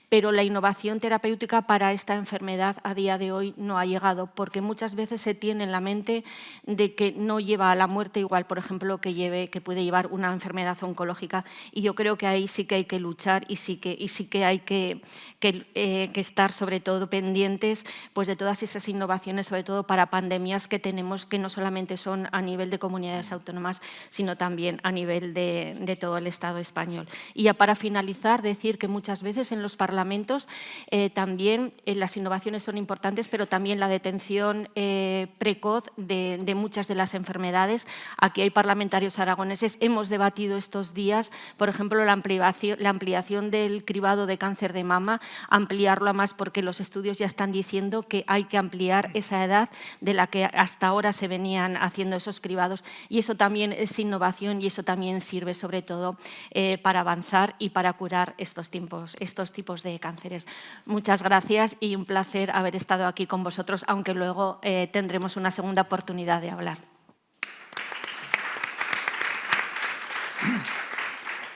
pero la innovación terapéutica para esta enfermedad a día de hoy no ha llegado, porque muchas veces se tiene en la mente de que no lleva a la muerte igual, por ejemplo, que puede llevar una enfermedad oncológica, y yo creo que ahí sí que hay que luchar y sí que hay que estar sobre todo pendientes pues, de todas esas innovaciones, sobre todo para pandemias que tenemos, que no solamente son a nivel de comunidades autónomas, sino también a nivel de todo el Estado español. Y ya para finalizar, decir que muchas veces en los parlamentos también las innovaciones son importantes, pero también la detención precoz de muchas de las enfermedades. Aquí hay parlamentarios aragoneses, hemos debatido estos días, por ejemplo, la ampliación del cribado de cáncer de mama, ampliarlo a más porque los estudios ya están diciendo que hay que ampliar esa edad de la que hasta ahora se venían haciendo esos cribados, y eso también es innovación y eso también sirve sobre todo para avanzar y para curar estos tipos de cánceres. Muchas gracias y un placer haber estado aquí con vosotros, aunque luego tendremos una segunda oportunidad de hablar.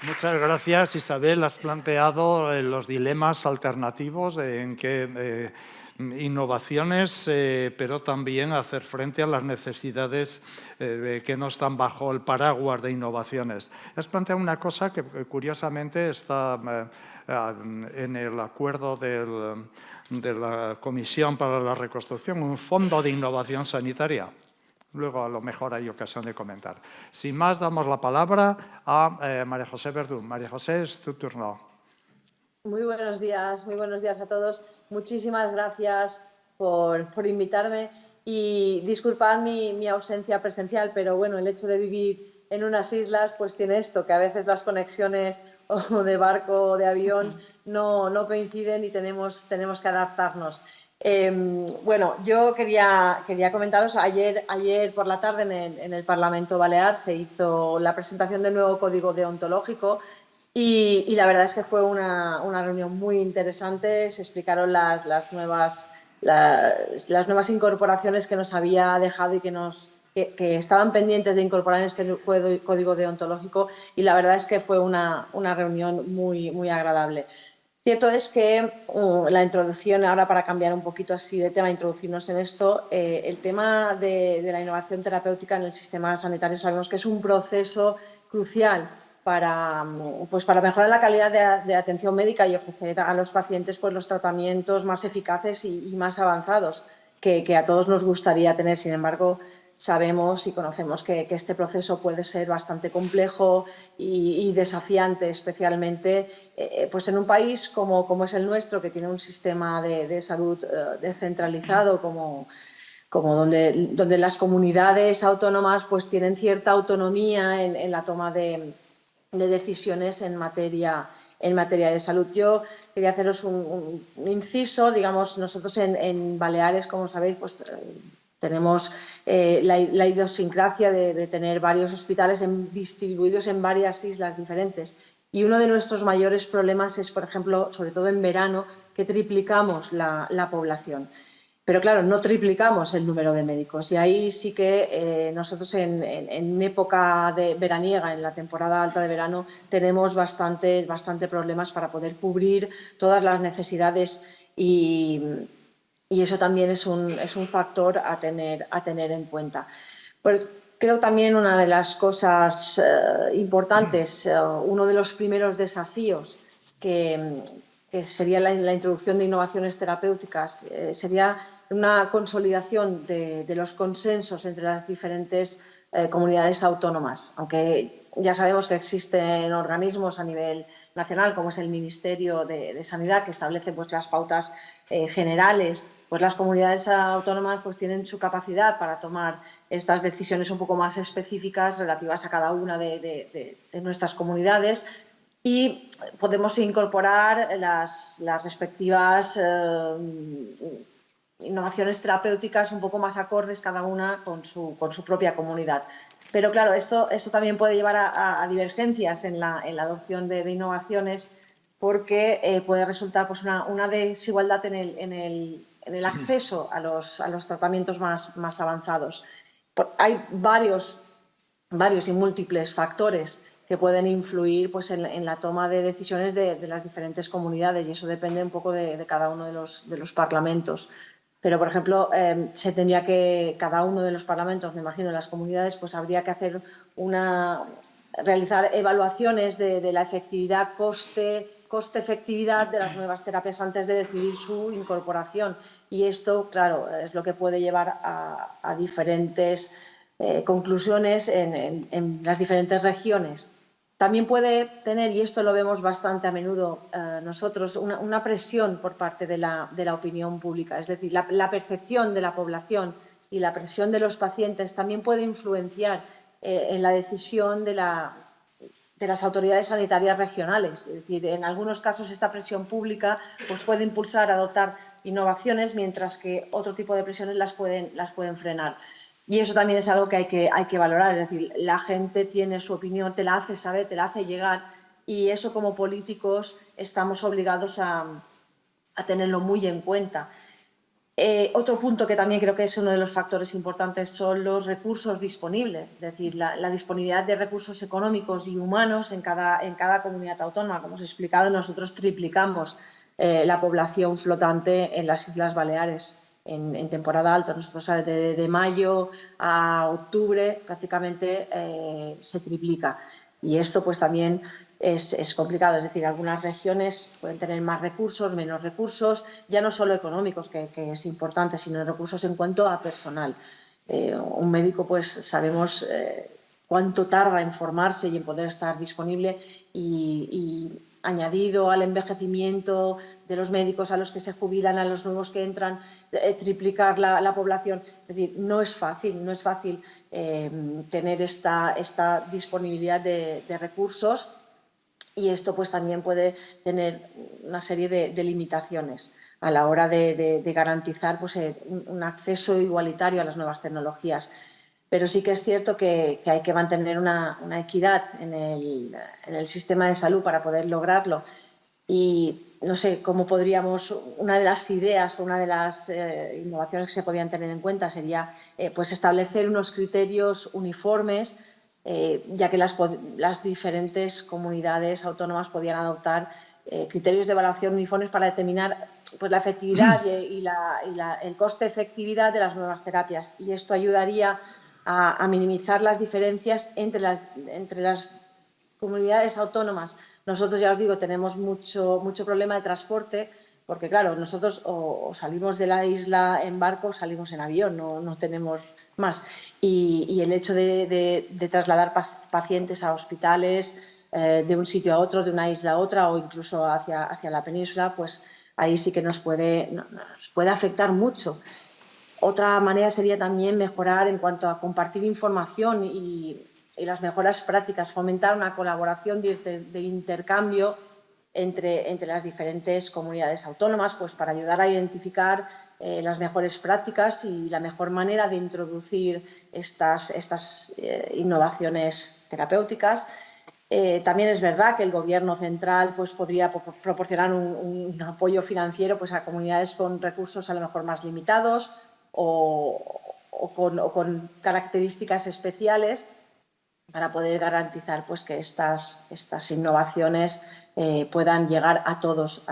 Muchas gracias, Isabel. Has planteado los dilemas alternativos en que innovaciones, pero también hacer frente a las necesidades que no están bajo el paraguas de innovaciones. Has planteado una cosa que curiosamente está en el acuerdo de la Comisión para la Reconstrucción, un fondo de innovación sanitaria. Luego, a lo mejor hay ocasión de comentar. Sin más, damos la palabra a María José Verdún. María José, es tu turno. Muy buenos días a todos. Muchísimas gracias por invitarme y disculpad mi ausencia presencial, pero bueno, el hecho de vivir en unas islas pues tiene esto, que a veces las conexiones o de barco o de avión no coinciden y tenemos que adaptarnos. Bueno, yo quería comentaros, ayer por la tarde en el Parlamento Balear se hizo la presentación del nuevo Código Deontológico y la verdad es que fue una reunión muy interesante. Se explicaron las nuevas incorporaciones que nos había dejado y que estaban pendientes de incorporar en este Código Deontológico, y la verdad es que fue una reunión muy agradable. Cierto es que la introducción, ahora para cambiar un poquito así de tema, introducirnos en esto, el tema de la innovación terapéutica en el sistema sanitario sabemos que es un proceso crucial para mejorar la calidad de atención médica y ofrecer a los pacientes pues, los tratamientos más eficaces y más avanzados que a todos nos gustaría tener. Sin embargo, sabemos y conocemos que este proceso puede ser bastante complejo y desafiante, especialmente pues en un país como es el nuestro, que tiene un sistema de salud descentralizado, como donde las comunidades autónomas pues tienen cierta autonomía en la toma de decisiones en materia de salud. Yo quería haceros un inciso. Digamos, nosotros en Baleares, como sabéis, pues tenemos la idiosincrasia de tener varios hospitales distribuidos en varias islas diferentes. Y uno de nuestros mayores problemas es, por ejemplo, sobre todo en verano, que triplicamos la población. Pero claro, no triplicamos el número de médicos, y ahí sí que nosotros en época de veraniega, en la temporada alta de verano, tenemos bastante problemas para poder cubrir todas las necesidades, y eso también es un factor a tener en cuenta. Pues creo también una de las cosas importantes, uno de los primeros desafíos que sería la introducción de innovaciones terapéuticas, sería una consolidación de los consensos entre las diferentes comunidades autónomas, aunque ya sabemos que existen organismos a nivel nacional, como es el Ministerio de Sanidad, que establece pues, las pautas generales. Pues las comunidades autónomas pues, tienen su capacidad para tomar estas decisiones un poco más específicas relativas a cada una de nuestras comunidades, y podemos incorporar las respectivas innovaciones terapéuticas un poco más acordes cada una con su propia comunidad. Pero claro, esto también puede llevar a divergencias en la adopción de innovaciones, porque puede resultar pues, una desigualdad en el acceso a los tratamientos más avanzados. Hay varios y múltiples factores que pueden influir pues, en la toma de decisiones de las diferentes comunidades, y eso depende un poco de cada uno de los parlamentos. Pero, por ejemplo, se tendría que, cada uno de los parlamentos, me imagino, en las comunidades, pues habría que hacer realizar evaluaciones de la efectividad, coste-efectividad de las nuevas terapias antes de decidir su incorporación. Y esto, claro, es lo que puede llevar a diferentes conclusiones en las diferentes regiones. También puede tener, y esto lo vemos bastante a menudo nosotros, una presión por parte de la opinión pública. Es decir, la percepción de la población y la presión de los pacientes también puede influenciar en la decisión de las autoridades sanitarias regionales. Es decir, en algunos casos esta presión pública pues, puede impulsar a adoptar innovaciones, mientras que otro tipo de presiones las pueden frenar. Y eso también es algo que hay que valorar. Es decir, la gente tiene su opinión, te la hace saber, te la hace llegar, y eso como políticos estamos obligados a tenerlo muy en cuenta. Otro punto que también creo que es uno de los factores importantes son los recursos disponibles, es decir, la disponibilidad de recursos económicos y humanos en cada comunidad autónoma. Como os he explicado, nosotros triplicamos la población flotante en las Islas Baleares en temporada alta. Nosotros de mayo a octubre prácticamente se triplica, y esto pues también es complicado. Es decir, algunas regiones pueden tener más recursos, menos recursos, ya no solo económicos, que es importante, sino recursos en cuanto a personal. Un médico, pues sabemos cuánto tarda en formarse y en poder estar disponible, y añadido al envejecimiento de los médicos, a los que se jubilan, a los nuevos que entran, triplicar la población. Es decir, no es fácil tener esta disponibilidad de recursos, y esto pues también puede tener una serie de limitaciones a la hora de garantizar pues, un acceso igualitario a las nuevas tecnologías. Pero sí que es cierto que hay que mantener una equidad en el sistema de salud para poder lograrlo. Y no sé cómo podríamos, una de las ideas o una de las innovaciones que se podían tener en cuenta sería pues establecer unos criterios uniformes, ya que las diferentes comunidades autónomas podían adoptar criterios de evaluación uniformes para determinar pues, la efectividad y el coste-efectividad de las nuevas terapias. Y esto ayudaría a minimizar las diferencias entre las comunidades autónomas. Nosotros, ya os digo, tenemos mucho problema de transporte, porque claro, nosotros o salimos de la isla en barco o salimos en avión, no tenemos más. Y el hecho de trasladar pacientes a hospitales de un sitio a otro, de una isla a otra, o incluso hacia la península, pues ahí sí que nos puede afectar mucho. Otra manera sería también mejorar en cuanto a compartir información y las mejoras prácticas, fomentar una colaboración de intercambio entre las diferentes comunidades autónomas, pues para ayudar a identificar las mejores prácticas y la mejor manera de introducir estas innovaciones terapéuticas. También es verdad que el Gobierno central pues, podría proporcionar un apoyo financiero pues, a comunidades con recursos a lo mejor más limitados o con características especiales, para poder garantizar pues, que estas innovaciones puedan llegar a todos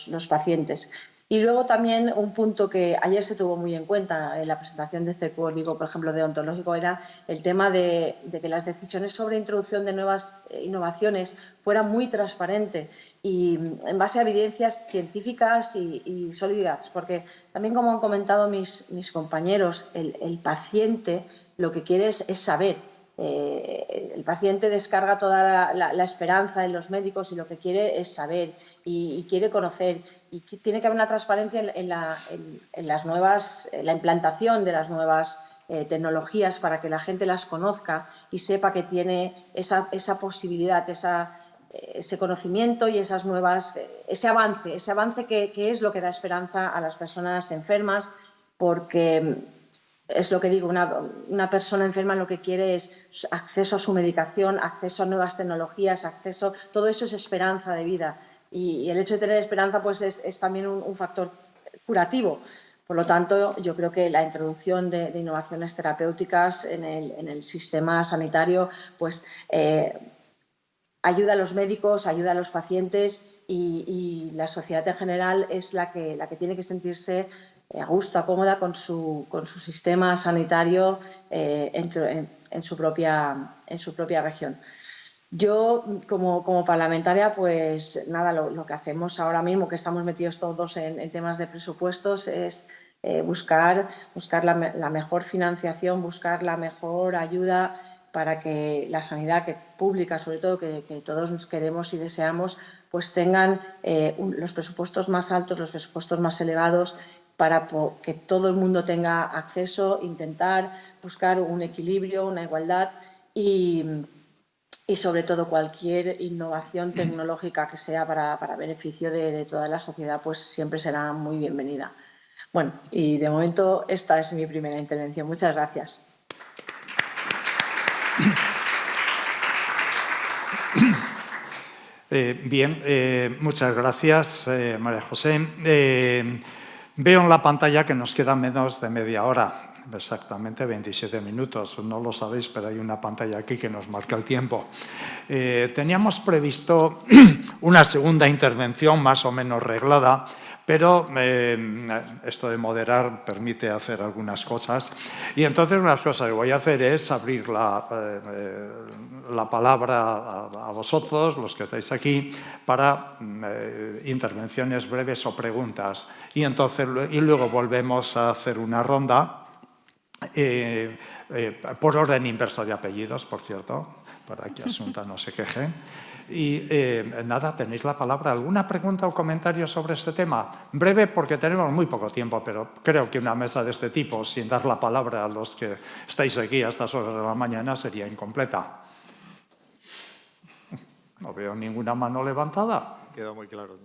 los pacientes. Y luego también un punto que ayer se tuvo muy en cuenta en la presentación de este código, por ejemplo, deontológico, era el tema de que las decisiones sobre introducción de nuevas innovaciones fueran muy transparentes y en base a evidencias científicas y sólidas, porque también, como han comentado mis compañeros, el paciente lo que quiere es saber. El paciente descarga toda la esperanza en los médicos y lo que quiere es saber y quiere conocer, y tiene que haber una transparencia en la implantación de las nuevas tecnologías, para que la gente las conozca y sepa que tiene esa posibilidad, ese conocimiento y ese avance que es lo que da esperanza a las personas enfermas, porque es lo que digo, una persona enferma lo que quiere es acceso a su medicación, acceso a nuevas tecnologías, acceso, todo eso es esperanza de vida. Y el hecho de tener esperanza pues es también un factor curativo. Por lo tanto, yo creo que la introducción de innovaciones terapéuticas en el sistema sanitario pues, ayuda a los médicos, ayuda a los pacientes y la sociedad en general es la que tiene que sentirse a gusto, cómoda con su sistema sanitario en su propia región. Yo, como parlamentaria, pues nada, lo que hacemos ahora mismo, que estamos metidos todos en temas de presupuestos, es buscar la mejor financiación, buscar la mejor ayuda para que la sanidad pública, sobre todo, que todos queremos y deseamos, pues tengan los presupuestos más altos, los presupuestos más elevados, para que todo el mundo tenga acceso, intentar buscar un equilibrio, una igualdad y sobre todo cualquier innovación tecnológica que sea para beneficio de toda la sociedad, pues siempre será muy bienvenida. Bueno, y de momento esta es mi primera intervención. Muchas gracias. Muchas gracias, María José. Veo en la pantalla que nos queda menos de media hora, exactamente 27 minutos. No lo sabéis, pero hay una pantalla aquí que nos marca el tiempo. Teníamos previsto una segunda intervención más o menos reglada, pero esto de moderar permite hacer algunas cosas. Y entonces una cosa que voy a hacer es abrir la palabra a vosotros, los que estáis aquí, para intervenciones breves o preguntas. Y luego volvemos a hacer una ronda por orden inverso de apellidos, por cierto, para que Asunta no se queje. Y nada, tenéis la palabra. ¿Alguna pregunta o comentario sobre este tema? Breve, porque tenemos muy poco tiempo, pero creo que una mesa de este tipo, sin dar la palabra a los que estáis aquí a estas horas de la mañana, sería incompleta. No veo ninguna mano levantada. Quedó muy claro.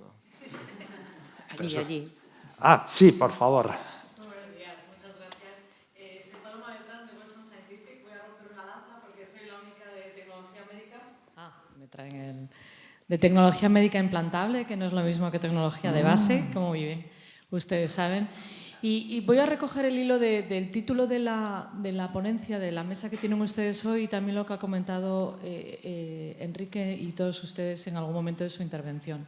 Allí. Ah, sí, por favor. Buenos días, muchas gracias. Soy Paloma Beltrán de Boston Scientific. Voy a romper una lanza porque soy la única de tecnología médica. Me traen de tecnología médica implantable, que no es lo mismo que tecnología de base, como muy bien ustedes saben. Y voy a recoger el hilo del título de la ponencia, de la mesa que tienen ustedes hoy, y también lo que ha comentado Enrique y todos ustedes en algún momento de su intervención.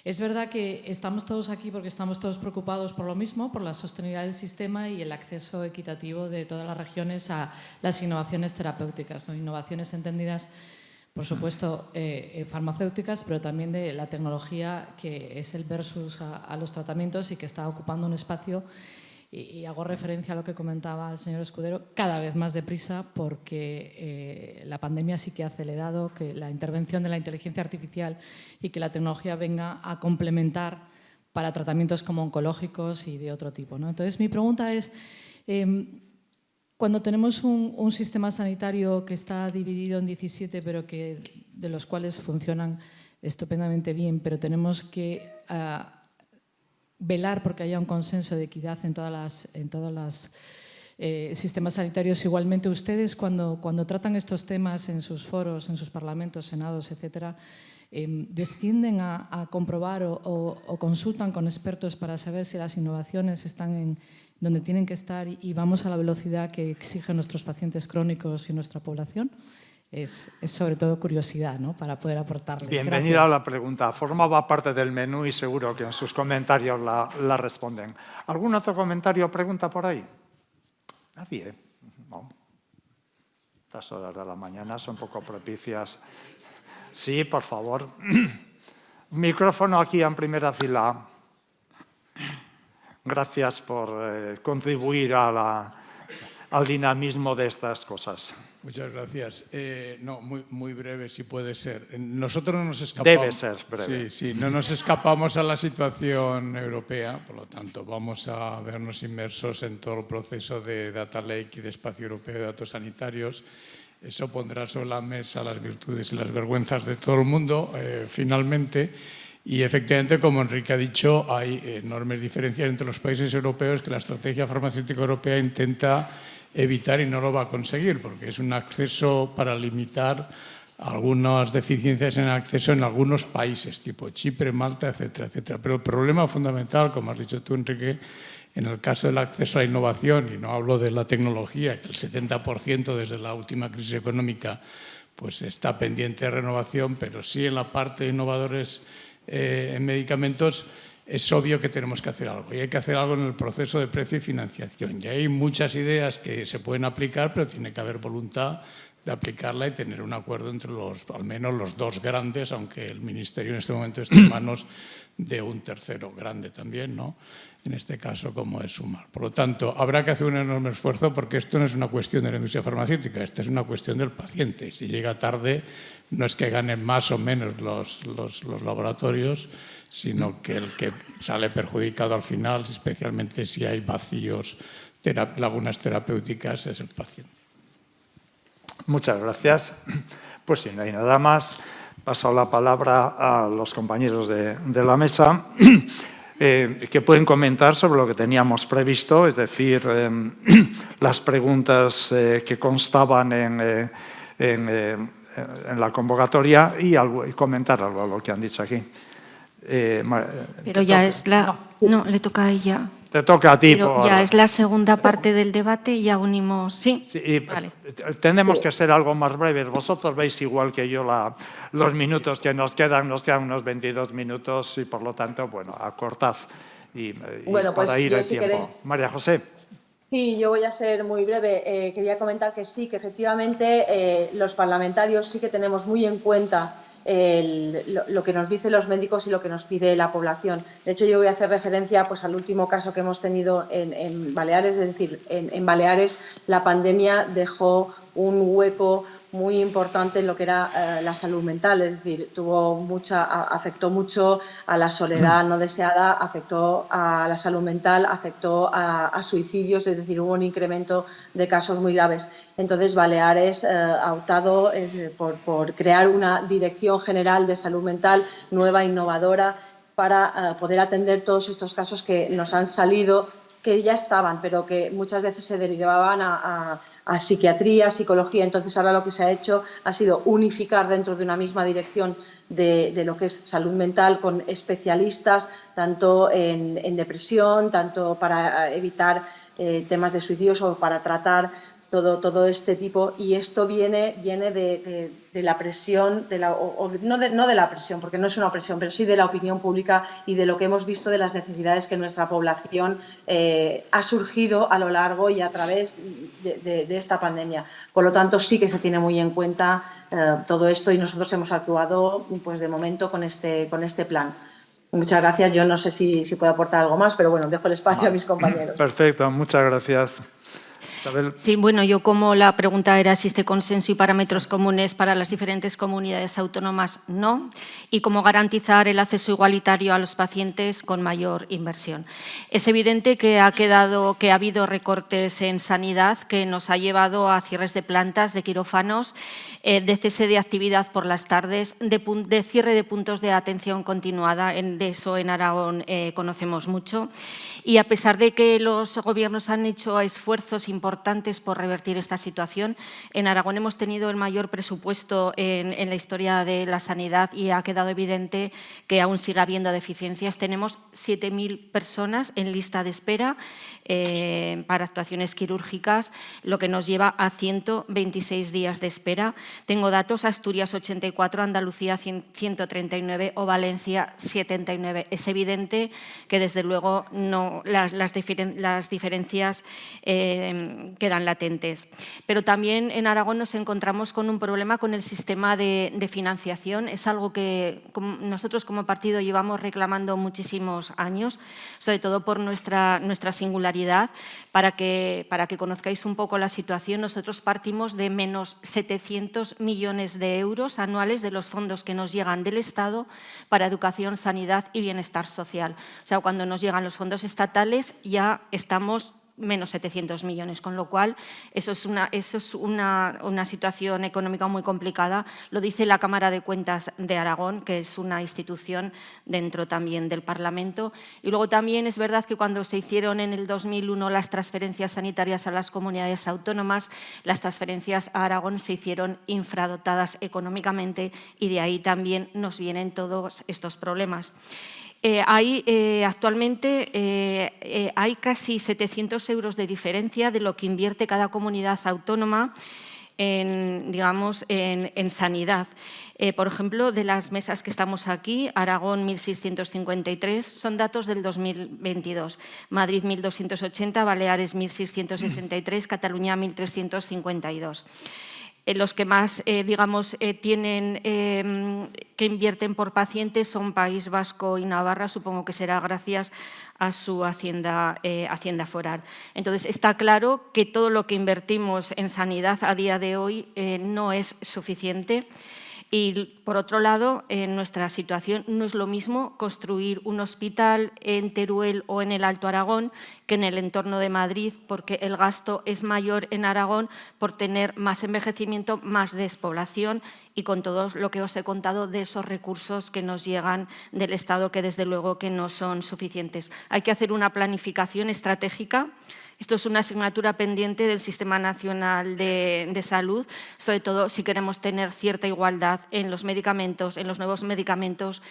Es verdad que estamos todos aquí porque estamos todos preocupados por lo mismo, por la sostenibilidad del sistema y el acceso equitativo de todas las regiones a las innovaciones terapéuticas, ¿no? Innovaciones entendidas, por supuesto, farmacéuticas, pero también de la tecnología que es el versus a los tratamientos y que está ocupando un espacio, y hago referencia a lo que comentaba el señor Escudero, cada vez más deprisa, porque la pandemia sí que ha acelerado que la intervención de la inteligencia artificial y que la tecnología venga a complementar para tratamientos como oncológicos y de otro tipo, ¿no? Entonces, mi pregunta es, cuando tenemos un sistema sanitario que está dividido en 17, pero de los cuales funcionan estupendamente bien, pero tenemos que velar porque haya un consenso de equidad en todos los sistemas sanitarios. Igualmente, ustedes cuando tratan estos temas en sus foros, en sus parlamentos, senados, etcétera, descienden a comprobar o consultan con expertos para saber si las innovaciones están en donde tienen que estar y vamos a la velocidad que exigen nuestros pacientes crónicos y nuestra población. Es sobre todo curiosidad, ¿no?, para poder aportarles. Bienvenida Gracias. a la pregunta. Formaba parte del menú y seguro que en sus comentarios la responden. ¿Algún otro comentario o pregunta por ahí? Nadie. No. Estas horas de la mañana son poco propicias. Sí, por favor. Micrófono aquí en primera fila. Gracias por contribuir al dinamismo de estas cosas. Muchas gracias. No, muy breve, si puede ser. Nosotros no nos escapamos. Debe ser breve. Sí, no nos escapamos a la situación europea, por lo tanto vamos a vernos inmersos en todo el proceso de Data Lake y de Espacio Europeo de Datos Sanitarios. Eso pondrá sobre la mesa las virtudes y las vergüenzas de todo el mundo, finalmente. Y efectivamente, como Enrique ha dicho, hay enormes diferencias entre los países europeos que la estrategia farmacéutica europea intenta evitar y no lo va a conseguir, porque es un acceso para limitar algunas deficiencias en el acceso en algunos países, tipo Chipre, Malta, etcétera, etcétera. Pero el problema fundamental, como has dicho tú, Enrique, en el caso del acceso a la innovación, y no hablo de la tecnología, que el 70% desde la última crisis económica pues está pendiente de renovación, pero sí en la parte de innovadores en medicamentos, es obvio que tenemos que hacer algo. Y hay que hacer algo en el proceso de precio y financiación. Y hay muchas ideas que se pueden aplicar, pero tiene que haber voluntad de aplicarla y tener un acuerdo entre al menos los dos grandes, aunque el Ministerio en este momento está en manos de un tercero grande también, ¿no? En este caso, como es Sumar. Por lo tanto, habrá que hacer un enorme esfuerzo porque esto no es una cuestión de la industria farmacéutica, esta es una cuestión del paciente. Si llega tarde, no es que ganen más o menos los laboratorios, sino que el que sale perjudicado al final, especialmente si hay vacíos, lagunas terapéuticas, es el paciente. Muchas gracias. Pues si no hay nada más, paso la palabra a los compañeros de la mesa que pueden comentar sobre lo que teníamos previsto, es decir, las preguntas que constaban en la convocatoria y comentar algo de lo que han dicho aquí. Pero ya es la... No, le toca a ella. Te toca a ti. Pero ya es la segunda parte del debate y ya unimos... Sí, vale. Tenemos que ser algo más breves. Vosotros veis igual que yo los minutos que nos quedan unos 22 minutos y por lo tanto, bueno, acortad y bueno, pues para ir el tiempo. María José. Sí, yo voy a ser muy breve. Quería comentar que sí, que efectivamente los parlamentarios sí que tenemos muy en cuenta lo que nos dicen los médicos y lo que nos pide la población. De hecho, yo voy a hacer referencia pues, al último caso que hemos tenido en Baleares, es decir, en Baleares la pandemia dejó un hueco muy importante en lo que era la salud mental, es decir, afectó mucho a la soledad no deseada, afectó a la salud mental, afectó a suicidios, es decir, hubo un incremento de casos muy graves. Entonces, Baleares ha optado por crear una Dirección General de Salud Mental nueva, innovadora, para poder atender todos estos casos que nos han salido, que ya estaban, pero que muchas veces se derivaban a psiquiatría, psicología. Entonces, ahora lo que se ha hecho ha sido unificar dentro de una misma dirección de lo que es salud mental con especialistas, tanto en depresión, tanto para evitar temas de suicidios o para tratar todo este tipo, y esto viene de la presión, no de la presión, porque no es una presión, pero sí de la opinión pública y de lo que hemos visto de las necesidades que nuestra población ha surgido a lo largo y a través de esta pandemia. Por lo tanto, sí que se tiene muy en cuenta todo esto y nosotros hemos actuado, pues de momento, con este plan. Muchas gracias. Yo no sé si puedo aportar algo más, pero bueno, dejo el espacio a mis compañeros. Perfecto, muchas gracias. Isabel. Sí, bueno, yo como la pregunta era si existe consenso y parámetros comunes para las diferentes comunidades autónomas, no, y cómo garantizar el acceso igualitario a los pacientes con mayor inversión. Es evidente que ha habido recortes en sanidad que nos ha llevado a cierres de plantas, de quirófanos, de cese de actividad por las tardes, de cierre de puntos de atención continuada, de eso en Aragón conocemos mucho, y a pesar de que los gobiernos han hecho esfuerzos importantes por revertir esta situación, en Aragón hemos tenido el mayor presupuesto en la historia de la sanidad y ha quedado evidente que aún sigue habiendo deficiencias. Tenemos 7.000 personas en lista de espera para actuaciones quirúrgicas, lo que nos lleva a 126 días de espera. Tengo datos: Asturias 84, Andalucía 139 o Valencia 79. Es evidente que desde luego las diferencias quedan latentes. Pero también en Aragón nos encontramos con un problema con el sistema de financiación. Es algo que nosotros como partido llevamos reclamando muchísimos años, sobre todo por nuestra singularidad. Para que conozcáis un poco la situación, nosotros partimos de menos 700 millones de euros anuales de los fondos que nos llegan del Estado para educación, sanidad y bienestar social. O sea, cuando nos llegan los fondos estatales ya estamos menos 700 millones, con lo cual eso es una situación económica muy complicada. Lo dice la Cámara de Cuentas de Aragón, que es una institución dentro también del Parlamento. Y luego también es verdad que cuando se hicieron en el 2001 las transferencias sanitarias a las comunidades autónomas, las transferencias a Aragón se hicieron infradotadas económicamente y de ahí también nos vienen todos estos problemas. Actualmente hay casi 700 euros de diferencia de lo que invierte cada comunidad autónoma en sanidad. Por ejemplo, de las mesas que estamos aquí, Aragón 1.653 son datos del 2022, Madrid 1.280, Baleares 1.663, Cataluña 1.352. Los que más, tienen que invierten por paciente son País Vasco y Navarra, supongo que será gracias a su hacienda foral. Entonces, está claro que todo lo que invertimos en sanidad a día de hoy no es suficiente. Y, por otro lado, en nuestra situación no es lo mismo construir un hospital en Teruel o en el Alto Aragón que en el entorno de Madrid, porque el gasto es mayor en Aragón por tener más envejecimiento, más despoblación y con todo lo que os he contado de esos recursos que nos llegan del Estado, que desde luego que no son suficientes. Hay que hacer una planificación estratégica. Esto es una asignatura pendiente del Sistema Nacional de Salud, sobre todo si queremos tener cierta igualdad en los medicamentos, en los nuevos medicamentos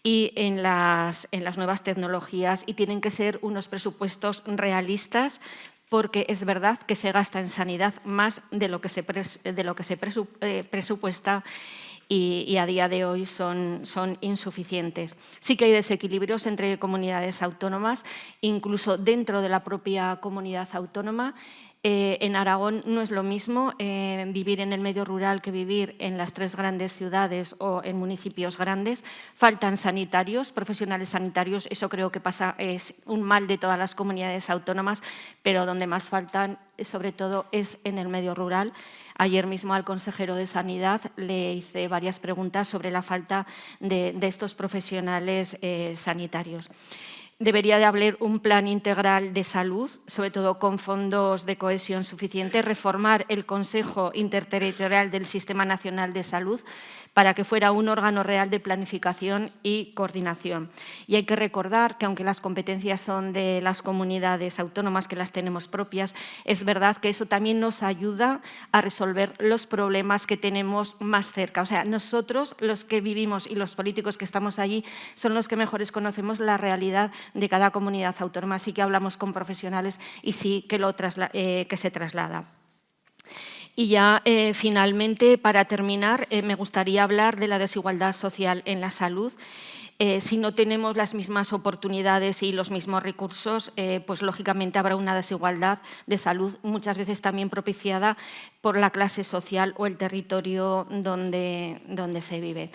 y en las nuevas tecnologías, y tienen que ser unos presupuestos realistas, porque es verdad que se gasta en sanidad más de lo que se presupuesta y a día de hoy son insuficientes. Sí que hay desequilibrios entre comunidades autónomas, incluso dentro de la propia comunidad autónoma. En Aragón no es lo mismo vivir en el medio rural que vivir en las 3 grandes ciudades o en municipios grandes. Faltan sanitarios, profesionales sanitarios, eso creo que es un mal de todas las comunidades autónomas, pero donde más faltan, sobre todo, es en el medio rural. Ayer mismo al consejero de Sanidad le hice varias preguntas sobre la falta de estos profesionales sanitarios. Debería de haber un plan integral de salud, sobre todo con fondos de cohesión suficientes, reformar el Consejo Interterritorial del Sistema Nacional de Salud para que fuera un órgano real de planificación y coordinación. Y hay que recordar que, aunque las competencias son de las comunidades autónomas, que las tenemos propias, es verdad que eso también nos ayuda a resolver los problemas que tenemos más cerca. O sea, nosotros, los que vivimos y los políticos que estamos allí, son los que mejores conocemos la realidad de cada comunidad autónoma. Sí que hablamos con profesionales y sí que se traslada. Y ya, finalmente, para terminar, me gustaría hablar de la desigualdad social en la salud. Si no tenemos las mismas oportunidades y los mismos recursos, pues lógicamente habrá una desigualdad de salud, muchas veces también propiciada por la clase social o el territorio donde se vive.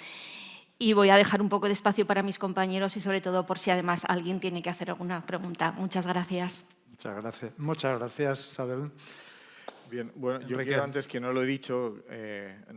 Y voy a dejar un poco de espacio para mis compañeros y, sobre todo, por si además alguien tiene que hacer alguna pregunta. Muchas gracias. Muchas gracias, Isabel. Bien, bueno, yo quiero, antes que no lo he dicho,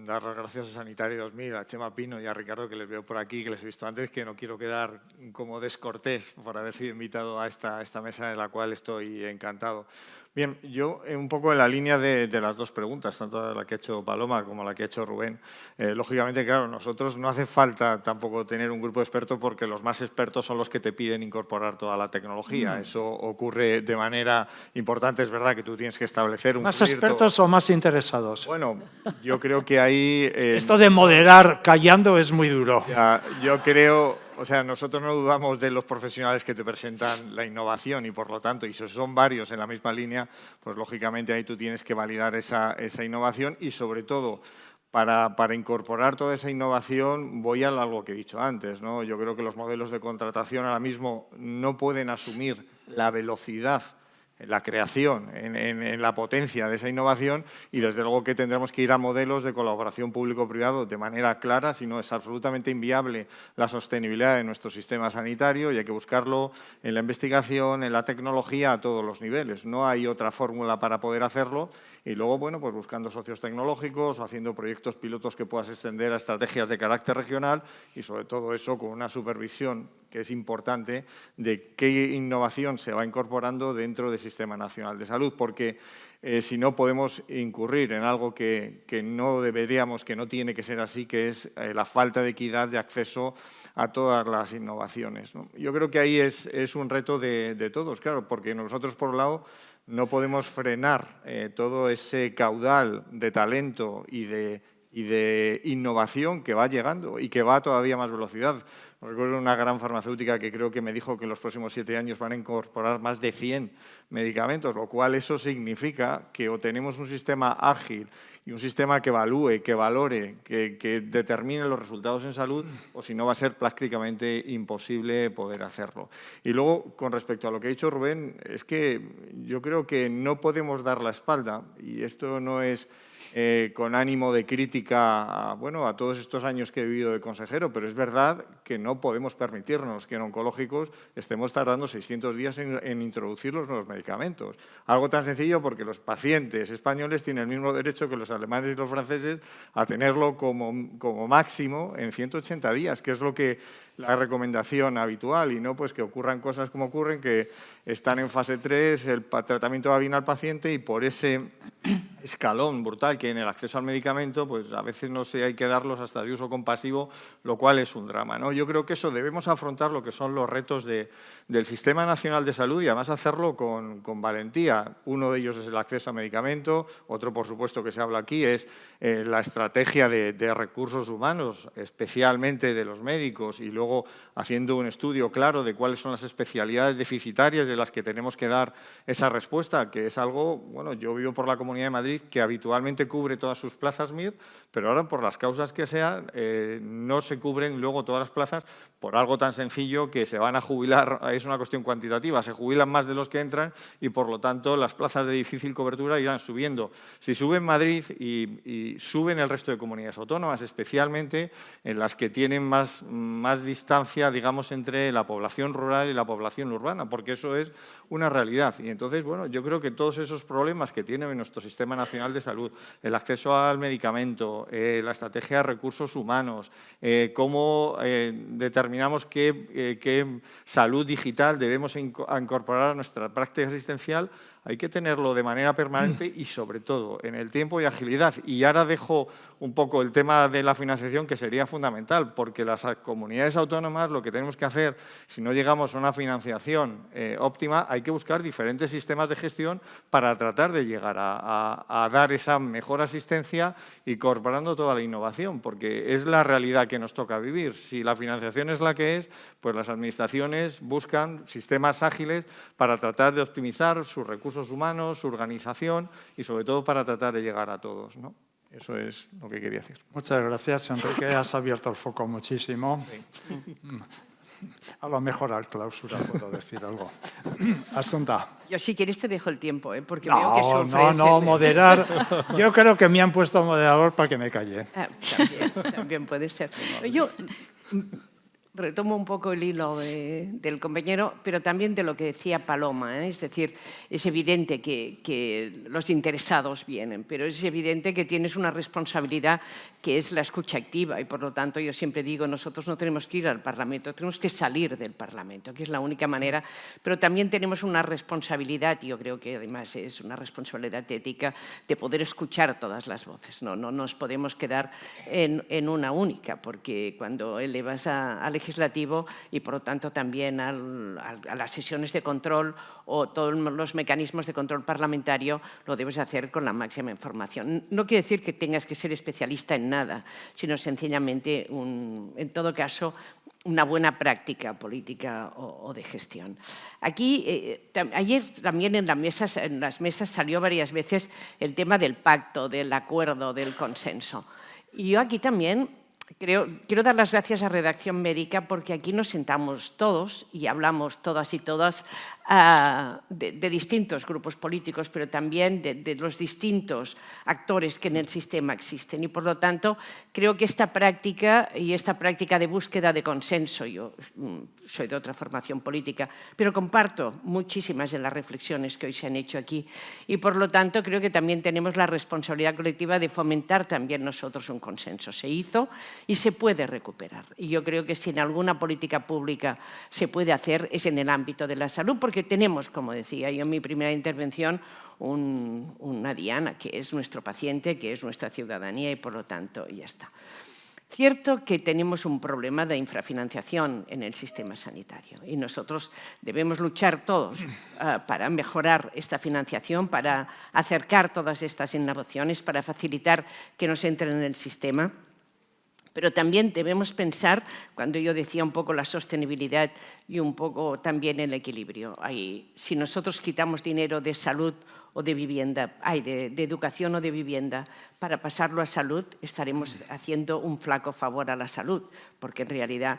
dar las gracias a Sanitario 2000, a Chema Pino y a Ricardo, que les veo por aquí, que les he visto antes, que no quiero quedar como descortés por haber sido invitado a esta mesa, en la cual estoy encantado. Bien, yo un poco en la línea de las 2 preguntas, tanto la que ha hecho Paloma como la que ha hecho Rubén. Lógicamente, claro, nosotros no hace falta tampoco tener un grupo de expertos, porque los más expertos son los que te piden incorporar toda la tecnología. Eso ocurre de manera importante. Es verdad que tú tienes que establecer un ¿Más expertos o más interesados? Bueno, yo creo que ahí... Esto de moderar callando es muy duro. Yo creo... O sea, nosotros no dudamos de los profesionales que te presentan la innovación y, por lo tanto, y si son varios en la misma línea, pues lógicamente ahí tú tienes que validar esa innovación y, sobre todo, para incorporar toda esa innovación, voy a algo que he dicho antes, ¿no? Yo creo que los modelos de contratación ahora mismo no pueden asumir la velocidad, la creación, en la potencia de esa innovación, y desde luego que tendremos que ir a modelos de colaboración público-privado de manera clara, si no es absolutamente inviable la sostenibilidad de nuestro sistema sanitario, y hay que buscarlo en la investigación, en la tecnología, a todos los niveles. No hay otra fórmula para poder hacerlo, y luego, bueno, pues buscando socios tecnológicos o haciendo proyectos pilotos que puedas extender a estrategias de carácter regional, y sobre todo eso con una supervisión que es importante de qué innovación se va incorporando dentro de Sistema Nacional de Salud, porque si no podemos incurrir en algo que no deberíamos, que no tiene que ser así, que es la falta de equidad de acceso a todas las innovaciones, ¿no? Yo creo que ahí es un reto de todos, claro, porque nosotros, por un lado, no podemos frenar todo ese caudal de talento y de innovación que va llegando y que va a todavía más velocidad. Recuerdo una gran farmacéutica que creo que me dijo que en los próximos 7 años van a incorporar más de 100 medicamentos, lo cual eso significa que o tenemos un sistema ágil y un sistema que evalúe, que valore, que determine los resultados en salud, o si no va a ser prácticamente imposible poder hacerlo. Y luego, con respecto a lo que ha dicho Rubén, es que yo creo que no podemos dar la espalda, y esto no es con ánimo de crítica a todos estos años que he vivido de consejero, pero es verdad que no podemos permitirnos que en oncológicos estemos tardando 600 días en introducir los nuevos medicamentos. Algo tan sencillo porque los pacientes españoles tienen el mismo derecho que los alemanes y los franceses a tenerlo como máximo en 180 días, que es lo que la recomendación habitual, y no pues que ocurran cosas como ocurren, que están en fase 3, el tratamiento va bien al paciente y por ese escalón brutal que en el acceso al medicamento, pues a veces no sé, hay que darlos hasta de uso compasivo, lo cual es un drama, ¿no? Yo creo que eso debemos afrontar lo que son los retos del Sistema Nacional de Salud y además hacerlo con valentía. Uno de ellos es el acceso al medicamento, otro, por supuesto, que se habla aquí es la estrategia de recursos humanos, especialmente de los médicos, y luego haciendo un estudio claro de cuáles son las especialidades deficitarias de las que tenemos que dar esa respuesta, que es algo, bueno, yo vivo por la Comunidad de Madrid, que habitualmente cubre todas sus plazas MIR, pero ahora por las causas que sean no se cubren luego todas las plazas por algo tan sencillo que se van a jubilar, es una cuestión cuantitativa, se jubilan más de los que entran y por lo tanto las plazas de difícil cobertura irán subiendo. Si sube en Madrid y suben el resto de comunidades autónomas, especialmente en las que tienen más distancia, digamos, entre la población rural y la población urbana, porque eso es una realidad. Y entonces, bueno, yo creo que todos esos problemas que tiene nuestro Sistema Nacional de Salud, el acceso al medicamento, la estrategia de recursos humanos, cómo determinamos qué salud digital debemos incorporar a nuestra práctica asistencial, hay que tenerlo de manera permanente y, sobre todo, en el tiempo y agilidad. Y ahora dejo un poco el tema de la financiación, que sería fundamental, porque las comunidades autónomas lo que tenemos que hacer, si no llegamos a una financiación óptima, hay que buscar diferentes sistemas de gestión para tratar de llegar a dar esa mejor asistencia incorporando toda la innovación, porque es la realidad que nos toca vivir. Si la financiación es la que es, pues las administraciones buscan sistemas ágiles para tratar de optimizar sus recursos humanos, su organización y sobre todo para tratar de llegar a todos, ¿no? Eso es lo que quería decir. Muchas gracias, Enrique. Has abierto el foco muchísimo. Sí. A lo mejor al clausura puedo decir algo. Asunta. Yo, si quieres, te dejo el tiempo, porque veo que sufres. No, moderar. Yo creo que me han puesto moderador para que me calle. También puede ser. Yo retomo un poco el hilo del compañero, pero también de lo que decía Paloma, ¿eh? Es decir, es evidente que los interesados vienen, pero es evidente que tienes una responsabilidad que es la escucha activa y, por lo tanto, yo siempre digo, nosotros no tenemos que ir al Parlamento, tenemos que salir del Parlamento, que es la única manera, pero también tenemos una responsabilidad, y yo creo que además es una responsabilidad ética, de poder escuchar todas las voces. No nos podemos quedar en una única, porque cuando elevas al legislativo y, por lo tanto, también a las sesiones de control o todos los mecanismos de control parlamentario, lo debes hacer con la máxima información. No quiere decir que tengas que ser especialista en nada, sino sencillamente, en todo caso, una buena práctica política o de gestión. Aquí, ayer también en las mesas salió varias veces el tema del pacto, del acuerdo, del consenso. Y yo aquí también quiero dar las gracias a Redacción Médica, porque aquí nos sentamos todos y hablamos todas y todas de distintos grupos políticos, pero también de los distintos actores que en el sistema existen. Y, por lo tanto, creo que esta práctica de búsqueda de consenso, yo soy de otra formación política, pero comparto muchísimas de las reflexiones que hoy se han hecho aquí. Y, por lo tanto, creo que también tenemos la responsabilidad colectiva de fomentar también nosotros un consenso. Se hizo y se puede recuperar. Y yo creo que si en alguna política pública se puede hacer es en el ámbito de la salud, porque porque tenemos, como decía yo en mi primera intervención, una diana, que es nuestro paciente, que es nuestra ciudadanía y, por lo tanto, ya está. Cierto que tenemos un problema de infrafinanciación en el sistema sanitario y nosotros debemos luchar todos para mejorar esta financiación, para acercar todas estas innovaciones, para facilitar que nos entren en el sistema. Pero también debemos pensar, cuando yo decía un poco la sostenibilidad y un poco también el equilibrio. Si nosotros quitamos dinero de salud o de vivienda, de educación o de vivienda, para pasarlo a salud, estaremos haciendo un flaco favor a la salud, porque en realidad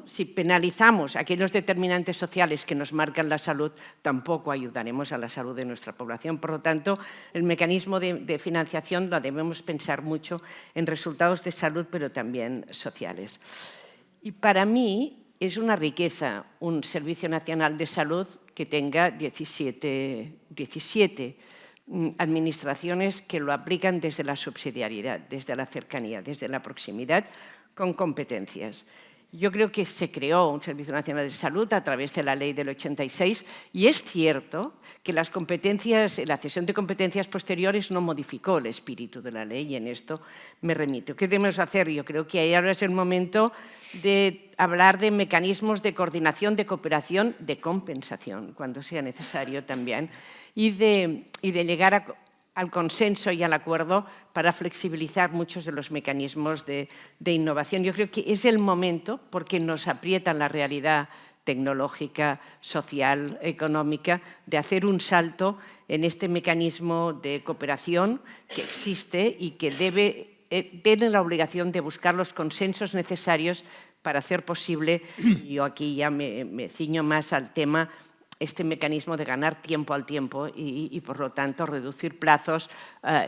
si penalizamos aquellos determinantes sociales que nos marcan la salud, tampoco ayudaremos a la salud de nuestra población. Por lo tanto, el mecanismo de financiación lo debemos pensar mucho en resultados de salud, pero también sociales. Y para mí es una riqueza un Servicio Nacional de Salud que tenga 17 administraciones que lo aplican desde la subsidiariedad, desde la cercanía, desde la proximidad, con competencias. Yo creo que se creó un Servicio Nacional de Salud a través de la Ley del 86 y es cierto que la cesión de competencias posteriores no modificó el espíritu de la ley y en esto me remito. ¿Qué debemos hacer? Yo creo que ahora es el momento de hablar de mecanismos de coordinación, de cooperación, de compensación, cuando sea necesario también, y de llegar al consenso y al acuerdo para flexibilizar muchos de los mecanismos de innovación. Yo creo que es el momento, porque nos aprieta la realidad tecnológica, social, económica, de hacer un salto en este mecanismo de cooperación que existe y que tiene la obligación de buscar los consensos necesarios para hacer posible, yo aquí ya me ciño más al tema, este mecanismo de ganar tiempo al tiempo y por lo tanto, reducir plazos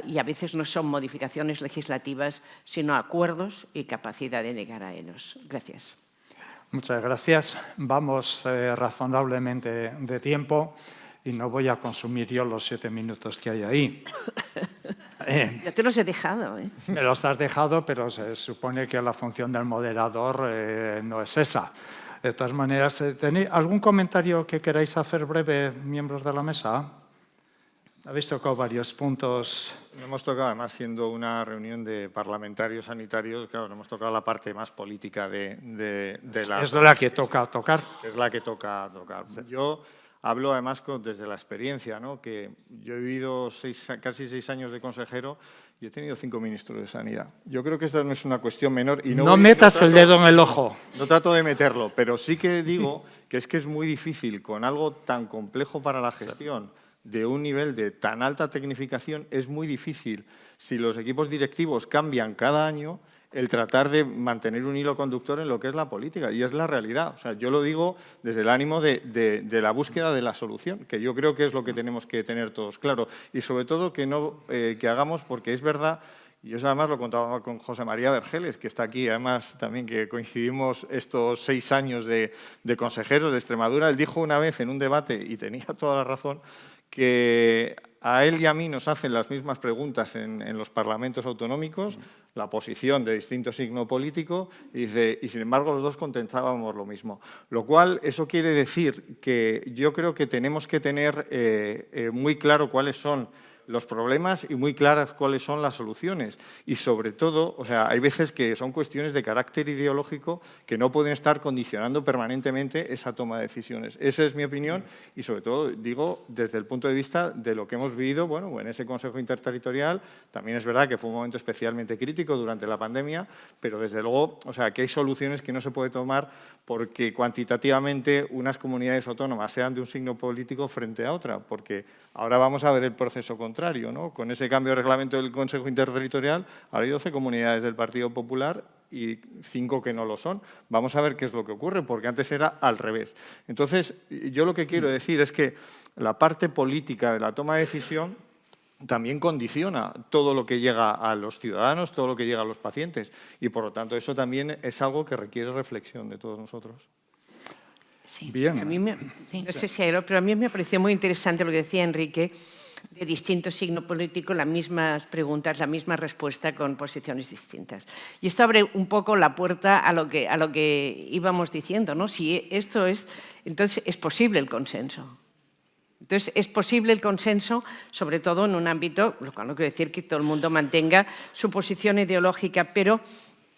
y a veces no son modificaciones legislativas, sino acuerdos y capacidad de llegar a ellos. Gracias. Muchas gracias. Vamos razonablemente de tiempo y no voy a consumir yo los 7 minutos que hay ahí. Yo te los he dejado. Me los has dejado, pero se supone que la función del moderador no es esa. De todas maneras, ¿tenéis algún comentario que queráis hacer breve, miembros de la mesa? Habéis tocado varios puntos. Hemos tocado, además, siendo una reunión de parlamentarios sanitarios, claro, hemos tocado la parte más política de la... Es la que toca tocar. Es la que toca tocar. Yo hablo, además, desde la experiencia, ¿no? Que yo he vivido casi 6 años de consejero y he tenido 5 ministros de Sanidad. Yo creo que esta no es una cuestión menor. Y no metas el dedo en el ojo. No trato de meterlo, pero sí que digo que es muy difícil, con algo tan complejo para la gestión, de un nivel de tan alta tecnificación, es muy difícil, si los equipos directivos cambian cada año, el tratar de mantener un hilo conductor en lo que es la política, y es la realidad. O sea, yo lo digo desde el ánimo de la búsqueda de la solución, que yo creo que es lo que tenemos que tener todos claro, y sobre todo que hagamos, porque es verdad, y eso además lo contaba con José María Vergeles, que está aquí, además también que coincidimos estos 6 años de consejeros de Extremadura. Él dijo una vez en un debate, y tenía toda la razón, que a él y a mí nos hacen las mismas preguntas en los parlamentos autonómicos, la posición de distinto signo político, y sin embargo los dos contestábamos lo mismo. Lo cual, eso quiere decir que yo creo que tenemos que tener muy claro cuáles son los problemas y muy claras cuáles son las soluciones. Y sobre todo, o sea, hay veces que son cuestiones de carácter ideológico que no pueden estar condicionando permanentemente esa toma de decisiones. Esa es mi opinión y sobre todo digo desde el punto de vista de lo que hemos vivido, bueno, en ese Consejo Interterritorial. También es verdad que fue un momento especialmente crítico durante la pandemia, pero desde luego, o sea, que hay soluciones que no se puede tomar porque cuantitativamente unas comunidades autónomas sean de un signo político frente a otra, porque ahora vamos a ver el proceso contrario, ¿no? Con ese cambio de reglamento del Consejo Interterritorial, ahora hay 12 comunidades del Partido Popular y 5 que no lo son. Vamos a ver qué es lo que ocurre, porque antes era al revés. Entonces, yo lo que quiero decir es que la parte política de la toma de decisión también condiciona todo lo que llega a los ciudadanos, todo lo que llega a los pacientes. Y, por lo tanto, eso también es algo que requiere reflexión de todos nosotros. Sí. Bien. A mí no sé si hay, pero a mí me pareció muy interesante lo que decía Enrique de distinto signo político las mismas preguntas, la misma respuesta con posiciones distintas. Y esto abre un poco la puerta a lo que íbamos diciendo, ¿no? Si esto es, entonces es posible el consenso. Entonces, es posible el consenso, sobre todo en un ámbito, lo cual no quiere decir que todo el mundo mantenga su posición ideológica, pero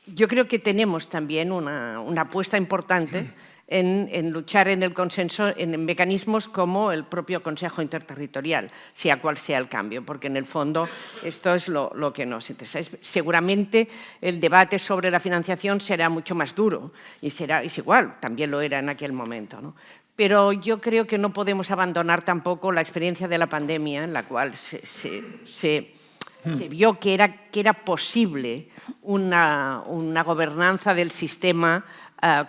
yo creo que tenemos también una apuesta importante en luchar en el consenso en mecanismos como el propio Consejo Interterritorial, sea cual sea el cambio, porque en el fondo esto es lo que nos interesa. Seguramente el debate sobre la financiación será mucho más duro y es igual, también lo era en aquel momento, ¿no? Pero yo creo que no podemos abandonar tampoco la experiencia de la pandemia, en la cual se vio que era posible una gobernanza del sistema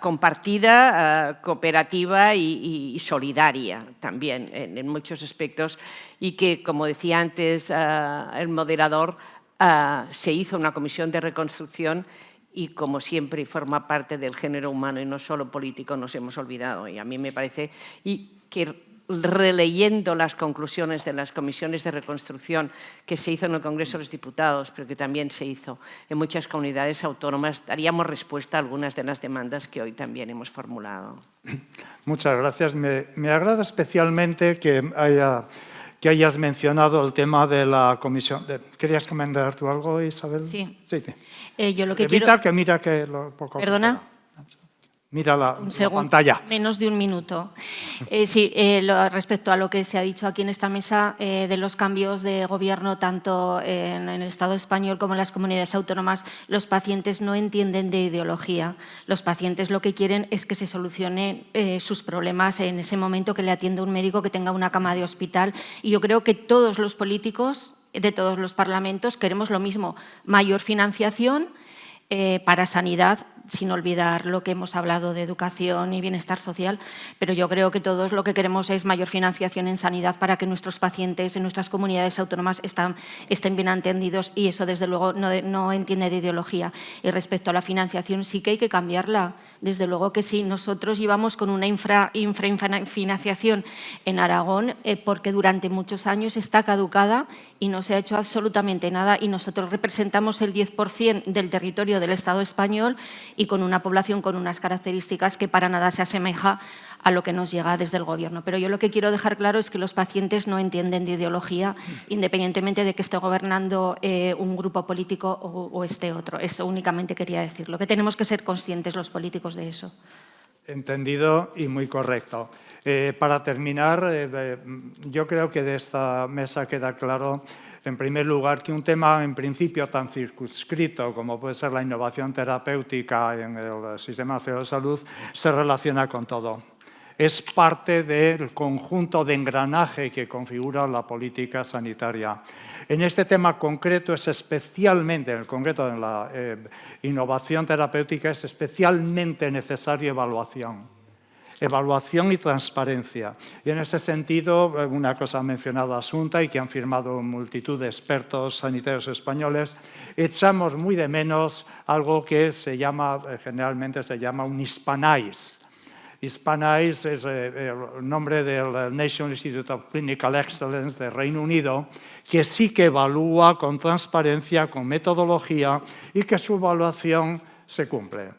compartida, cooperativa y solidaria también en muchos aspectos, y que, como decía antes el moderador, se hizo una comisión de reconstrucción y, como siempre, forma parte del género humano y no solo político, nos hemos olvidado. Y a mí me parece que releyendo las conclusiones de las comisiones de reconstrucción que se hizo en el Congreso de los Diputados, pero que también se hizo en muchas comunidades autónomas, daríamos respuesta a algunas de las demandas que hoy también hemos formulado. Muchas gracias. Me agrada especialmente que hayas mencionado el tema de la comisión. ¿Querías comentar tú algo, Isabel? Sí. Sí. Yo lo que Evita quiero... mira que poco. ¿Perdona? Mira la pantalla. Menos de un minuto. Respecto a lo que se ha dicho aquí en esta mesa de los cambios de gobierno, tanto en el Estado español como en las comunidades autónomas, los pacientes no entienden de ideología. Los pacientes lo que quieren es que se solucionen sus problemas en ese momento, que le atienda un médico, que tenga una cama de hospital. Y yo creo que todos los políticos de todos los parlamentos queremos lo mismo: mayor financiación para sanidad, sin olvidar lo que hemos hablado de educación y bienestar social, pero yo creo que todos lo que queremos es mayor financiación en sanidad para que nuestros pacientes en nuestras comunidades autónomas estén bien atendidos, y eso desde luego no entiende de ideología. Y respecto a la financiación, sí que hay que cambiarla, desde luego que sí. Nosotros llevamos con una infrafinanciación en Aragón porque durante muchos años está caducada y no se ha hecho absolutamente nada, y nosotros representamos el 10% del territorio del Estado español y con una población con unas características que para nada se asemeja a lo que nos llega desde el Gobierno. Pero yo lo que quiero dejar claro es que los pacientes no entienden de ideología, independientemente de que esté gobernando un grupo político o este otro. Eso únicamente quería decirlo, que tenemos que ser conscientes los políticos de eso. Entendido y muy correcto. Para terminar, yo creo que de esta mesa queda claro, en primer lugar, que un tema en principio tan circunscrito como puede ser la innovación terapéutica en el Sistema Nacional de Salud se relaciona con todo. Es parte del conjunto de engranaje que configura la política sanitaria. En este tema concreto es especialmente, en el concreto de la innovación terapéutica, es especialmente necesaria evaluación y transparencia. Y en ese sentido, una cosa ha mencionado Asunta y que han firmado multitud de expertos sanitarios españoles, echamos muy de menos algo que generalmente se llama un Hispanize. Hispanize es el nombre del National Institute of Clinical Excellence de Reino Unido, que sí que evalúa con transparencia, con metodología, y que su evaluación se cumple.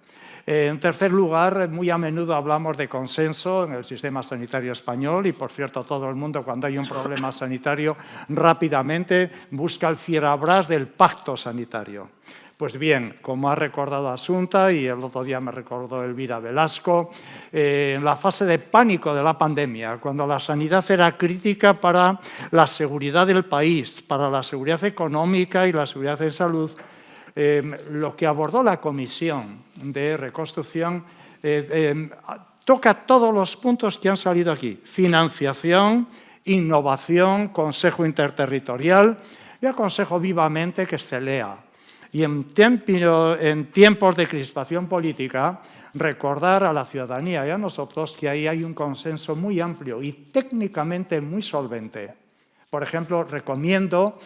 En tercer lugar, muy a menudo hablamos de consenso en el sistema sanitario español y, por cierto, todo el mundo, cuando hay un problema sanitario, rápidamente busca el fierabrás del pacto sanitario. Pues bien, como ha recordado Asunta y el otro día me recordó Elvira Velasco, en la fase de pánico de la pandemia, cuando la sanidad era crítica para la seguridad del país, para la seguridad económica y la seguridad en salud, lo que abordó la Comisión de Reconstrucción toca todos los puntos que han salido aquí: financiación, innovación, Consejo Interterritorial. Yo aconsejo vivamente que se lea. Y en tiempos de crispación política, recordar a la ciudadanía y a nosotros que ahí hay un consenso muy amplio y técnicamente muy solvente. Por ejemplo, recomiendo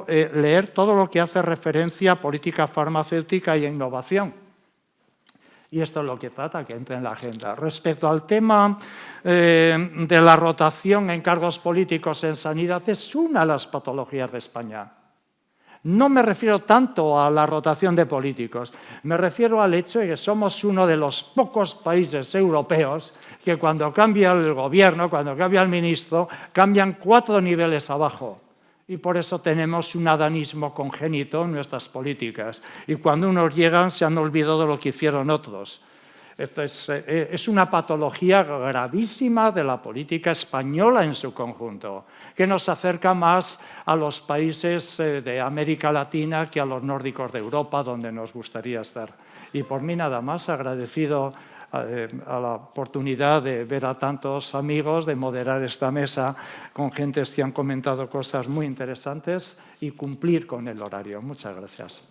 leer todo lo que hace referencia a política farmacéutica y a innovación. Y esto es lo que trata, que entre en la agenda. Respecto al tema de la rotación en cargos políticos en sanidad, es una de las patologías de España. No me refiero tanto a la rotación de políticos, me refiero al hecho de que somos uno de los pocos países europeos que cuando cambia el gobierno, cuando cambia el ministro, cambian 4 niveles abajo. Y por eso tenemos un adanismo congénito en nuestras políticas. Y cuando unos llegan se han olvidado de lo que hicieron otros. Esto es una patología gravísima de la política española en su conjunto, que nos acerca más a los países de América Latina que a los nórdicos de Europa, donde nos gustaría estar. Y por mí nada más, agradecido a la oportunidad de ver a tantos amigos, de moderar esta mesa con gentes que han comentado cosas muy interesantes y cumplir con el horario. Muchas gracias.